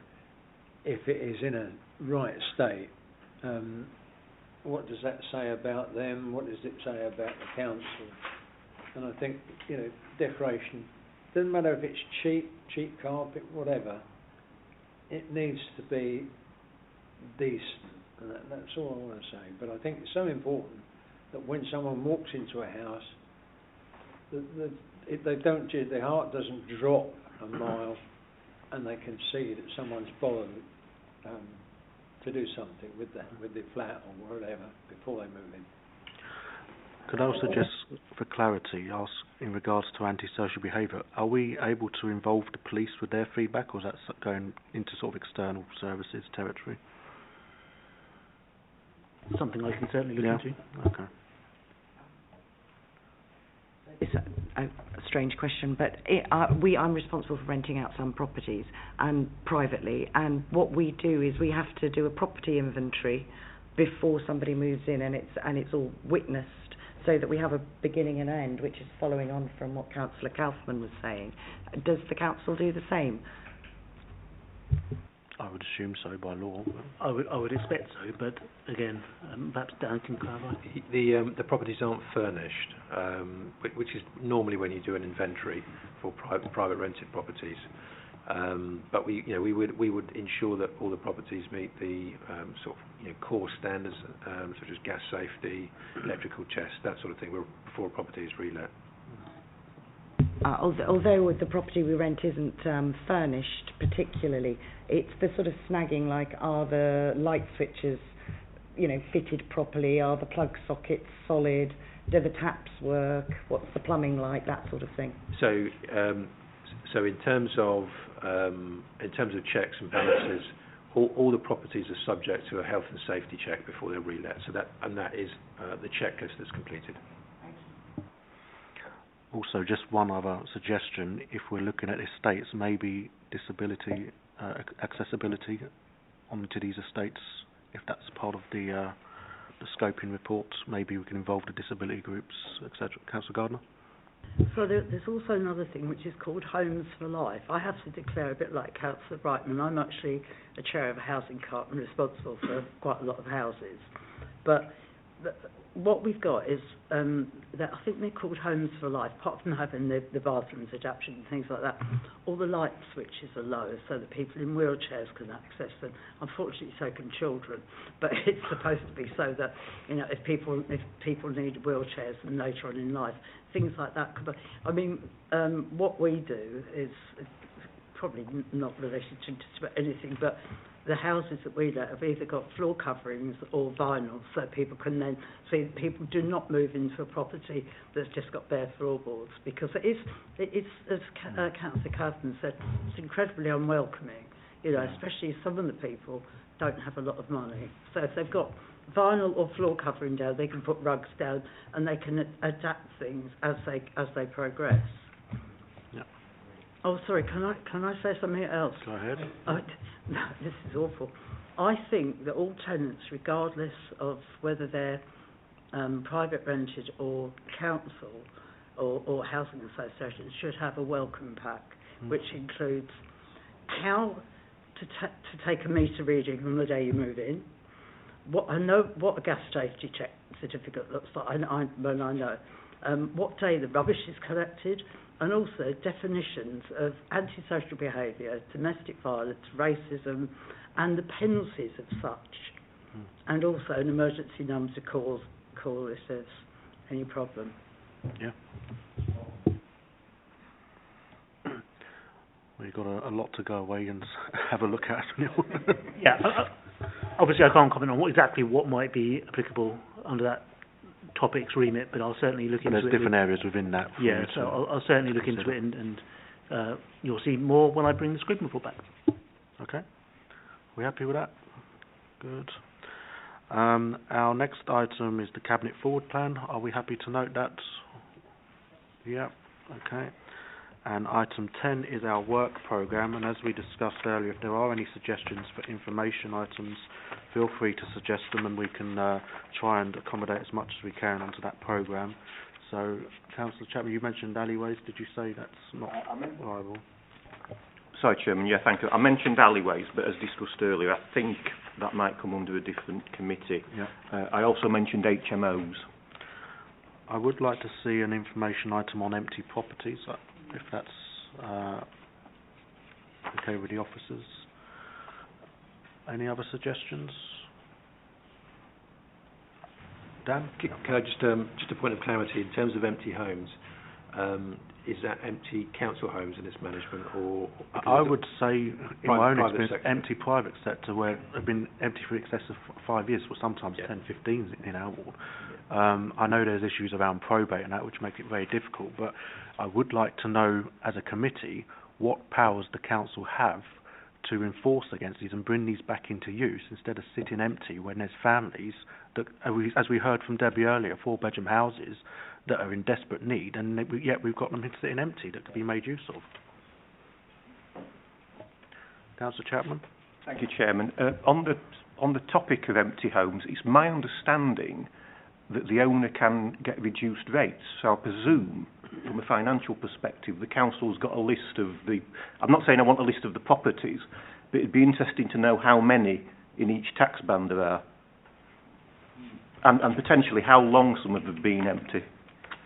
Speaker 9: if it is in a right state, what does that say about them? What does it say about the council? And I think, you know, decoration, doesn't matter if it's cheap carpet, whatever, it needs to be decent, and that's all I want to say. But I think it's so important that when someone walks into a house, their heart doesn't drop a mile, and they can see that someone's bothered to do something with the flat or whatever before they move in.
Speaker 1: Could I also just, for clarity, ask in regards to antisocial behaviour, are we able to involve the police with their feedback, or is that going into sort of external services territory?
Speaker 7: Something I can certainly look into.
Speaker 1: Okay.
Speaker 8: It's a strange question, but I'm responsible for renting out some properties and privately, and what we do is we have to do a property inventory before somebody moves in, and it's all witnessed, so that we have a beginning and end, which is following on from what Councillor Kaufman was saying. Does the council do the same?
Speaker 1: I would assume so by law.
Speaker 7: I would expect so, but again, perhaps Dan can clarify.
Speaker 5: The properties aren't furnished, which is normally when you do an inventory for private rented properties. But we would ensure that all the properties meet the sort of core standards, such as gas safety, electrical checks, that sort of thing, before a property is relet.
Speaker 8: Although the property we rent isn't furnished particularly, it's the sort of snagging, like, are the light switches, fitted properly? Are the plug sockets solid? Do the taps work? What's the plumbing like? That sort of thing.
Speaker 5: So in terms of checks and balances, all the properties are subject to a health and safety check before they're relet. So that is the checklist that's completed.
Speaker 1: Also, just one other suggestion: if we're looking at estates, maybe disability accessibility onto these estates, if that's part of the scoping report, maybe we can involve the disability groups, etc. Councillor Gardner?
Speaker 3: So there's also another thing which is called Homes for Life. I have to declare, a bit like Councillor Brightman, I'm actually a chair of a housing club and responsible for quite a lot of houses. But what we've got is that I think they're called Homes for Life. Apart from having the bathrooms adapted and things like that, all the light switches are low so that people in wheelchairs can access them. Unfortunately, so can children. But it's supposed to be so that if people need wheelchairs and later on in life, things like that. I mean, what we do is probably not related to anything, but the houses that we let have either got floor coverings or vinyl, so people can then see that people do not move into a property that's just got bare floorboards, because it's as Councillor Kaufman said, it's incredibly unwelcoming, especially if some of the people don't have a lot of money. So if they've got vinyl or floor covering down, they can put rugs down, and they can adapt things as they progress.
Speaker 1: Yeah.
Speaker 3: Oh, sorry. Can I say something else?
Speaker 1: Go ahead.
Speaker 3: No, this is awful. I think that all tenants, regardless of whether they're private rented or council or housing associations, should have a welcome pack, which includes how to take a meter reading on the day you move in. I know what a gas safety check certificate looks like. I know what day the rubbish is collected, and also definitions of antisocial behaviour, domestic violence, racism, and the penalties of such, and also an emergency number to call if there's any problem.
Speaker 1: Yeah. We've got a lot to go away and have a look at.
Speaker 7: Yeah. Obviously, I can't comment on exactly what might be applicable under that topic's remit, but I'll certainly look into it.
Speaker 1: There's different areas within that.
Speaker 7: Yeah, so I'll certainly look into it, and you'll see more when I bring the Scribner report back.
Speaker 1: Okay. We happy with that? Good. Our next item is the Cabinet Forward Plan. Are we happy to note that? Yeah. Okay. And item 10 is our work programme, and as we discussed earlier, if there are any suggestions for information items, feel free to suggest them, and we can try and accommodate as much as we can onto that programme. So, Councillor Chapman, you mentioned alleyways. Did you say that's not viable?
Speaker 6: Sorry, Chairman. Yeah, thank you. I mentioned alleyways, but as discussed earlier, I think that might come under a different committee.
Speaker 1: Yeah.
Speaker 6: I also mentioned HMOs.
Speaker 1: I would like to see an information item on empty properties, if that's okay with the officers. Any other suggestions? Dan?
Speaker 5: Can I just a point of clarity, in terms of empty homes, is that empty council homes in its management, or
Speaker 1: I would say, in my own
Speaker 5: private
Speaker 1: experience,
Speaker 5: sector?
Speaker 1: empty private sector, where have been empty for excess of 5 years, or sometimes 10, 15 in our ward. I know there's issues around probate and that, which make it very difficult, but I would like to know, as a committee, what powers the council have to enforce against these and bring these back into use, instead of sitting empty when there's families that, as we heard from Debbie earlier, 4-bedroom houses that are in desperate need, and yet we've got them sitting empty that could be made use of. Councillor Chapman?
Speaker 6: Thank you, Chairman. On the topic of empty homes, it's my understanding that the owner can get reduced rates. So I presume, from a financial perspective, the council's got a list of the... I'm not saying I want a list of the properties, but it'd be interesting to know how many in each tax band there are, and potentially how long some of them have been empty.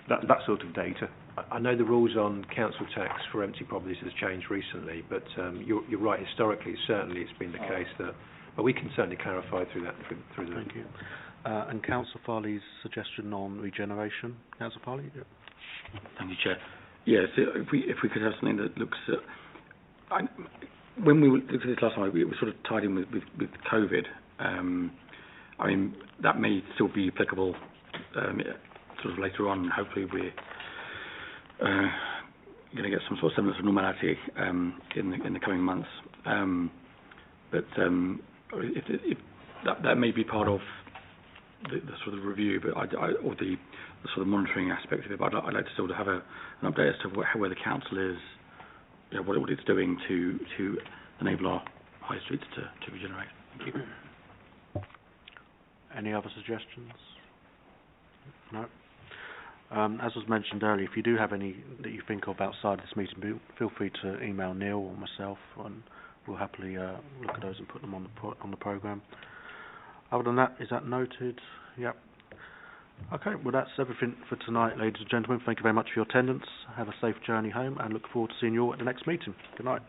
Speaker 6: That sort of data.
Speaker 5: I know the rules on council tax for empty properties has changed recently, but you're right. Historically, certainly it's been the case that, but we can certainly clarify through that. Through the.
Speaker 1: Thank you. And Councillor Farley's suggestion on regeneration. Councillor Farley. Yeah.
Speaker 12: Thank you, Chair. Yes, if we could have something that looks. When we looked at this last time, it was sort of tied in with COVID. I mean, that may still be applicable sort of later on. Hopefully, we're going to get some sort of semblance of normality in the coming months. But if that may be part of the sort of review, but or the sort of monitoring aspect of it. But I'd like to still have an update as to where the council is, what it's doing to enable our high streets to regenerate. Thank you.
Speaker 1: Any other suggestions? No. As was mentioned earlier, if you do have any that you think of outside this meeting, feel free to email Neil or myself, and we'll happily look at those and put them on the programme. Other than that, is that noted? Yep. Okay, well that's everything for tonight, ladies and gentlemen. Thank you very much for your attendance. Have a safe journey home, and look forward to seeing you all at the next meeting. Good night.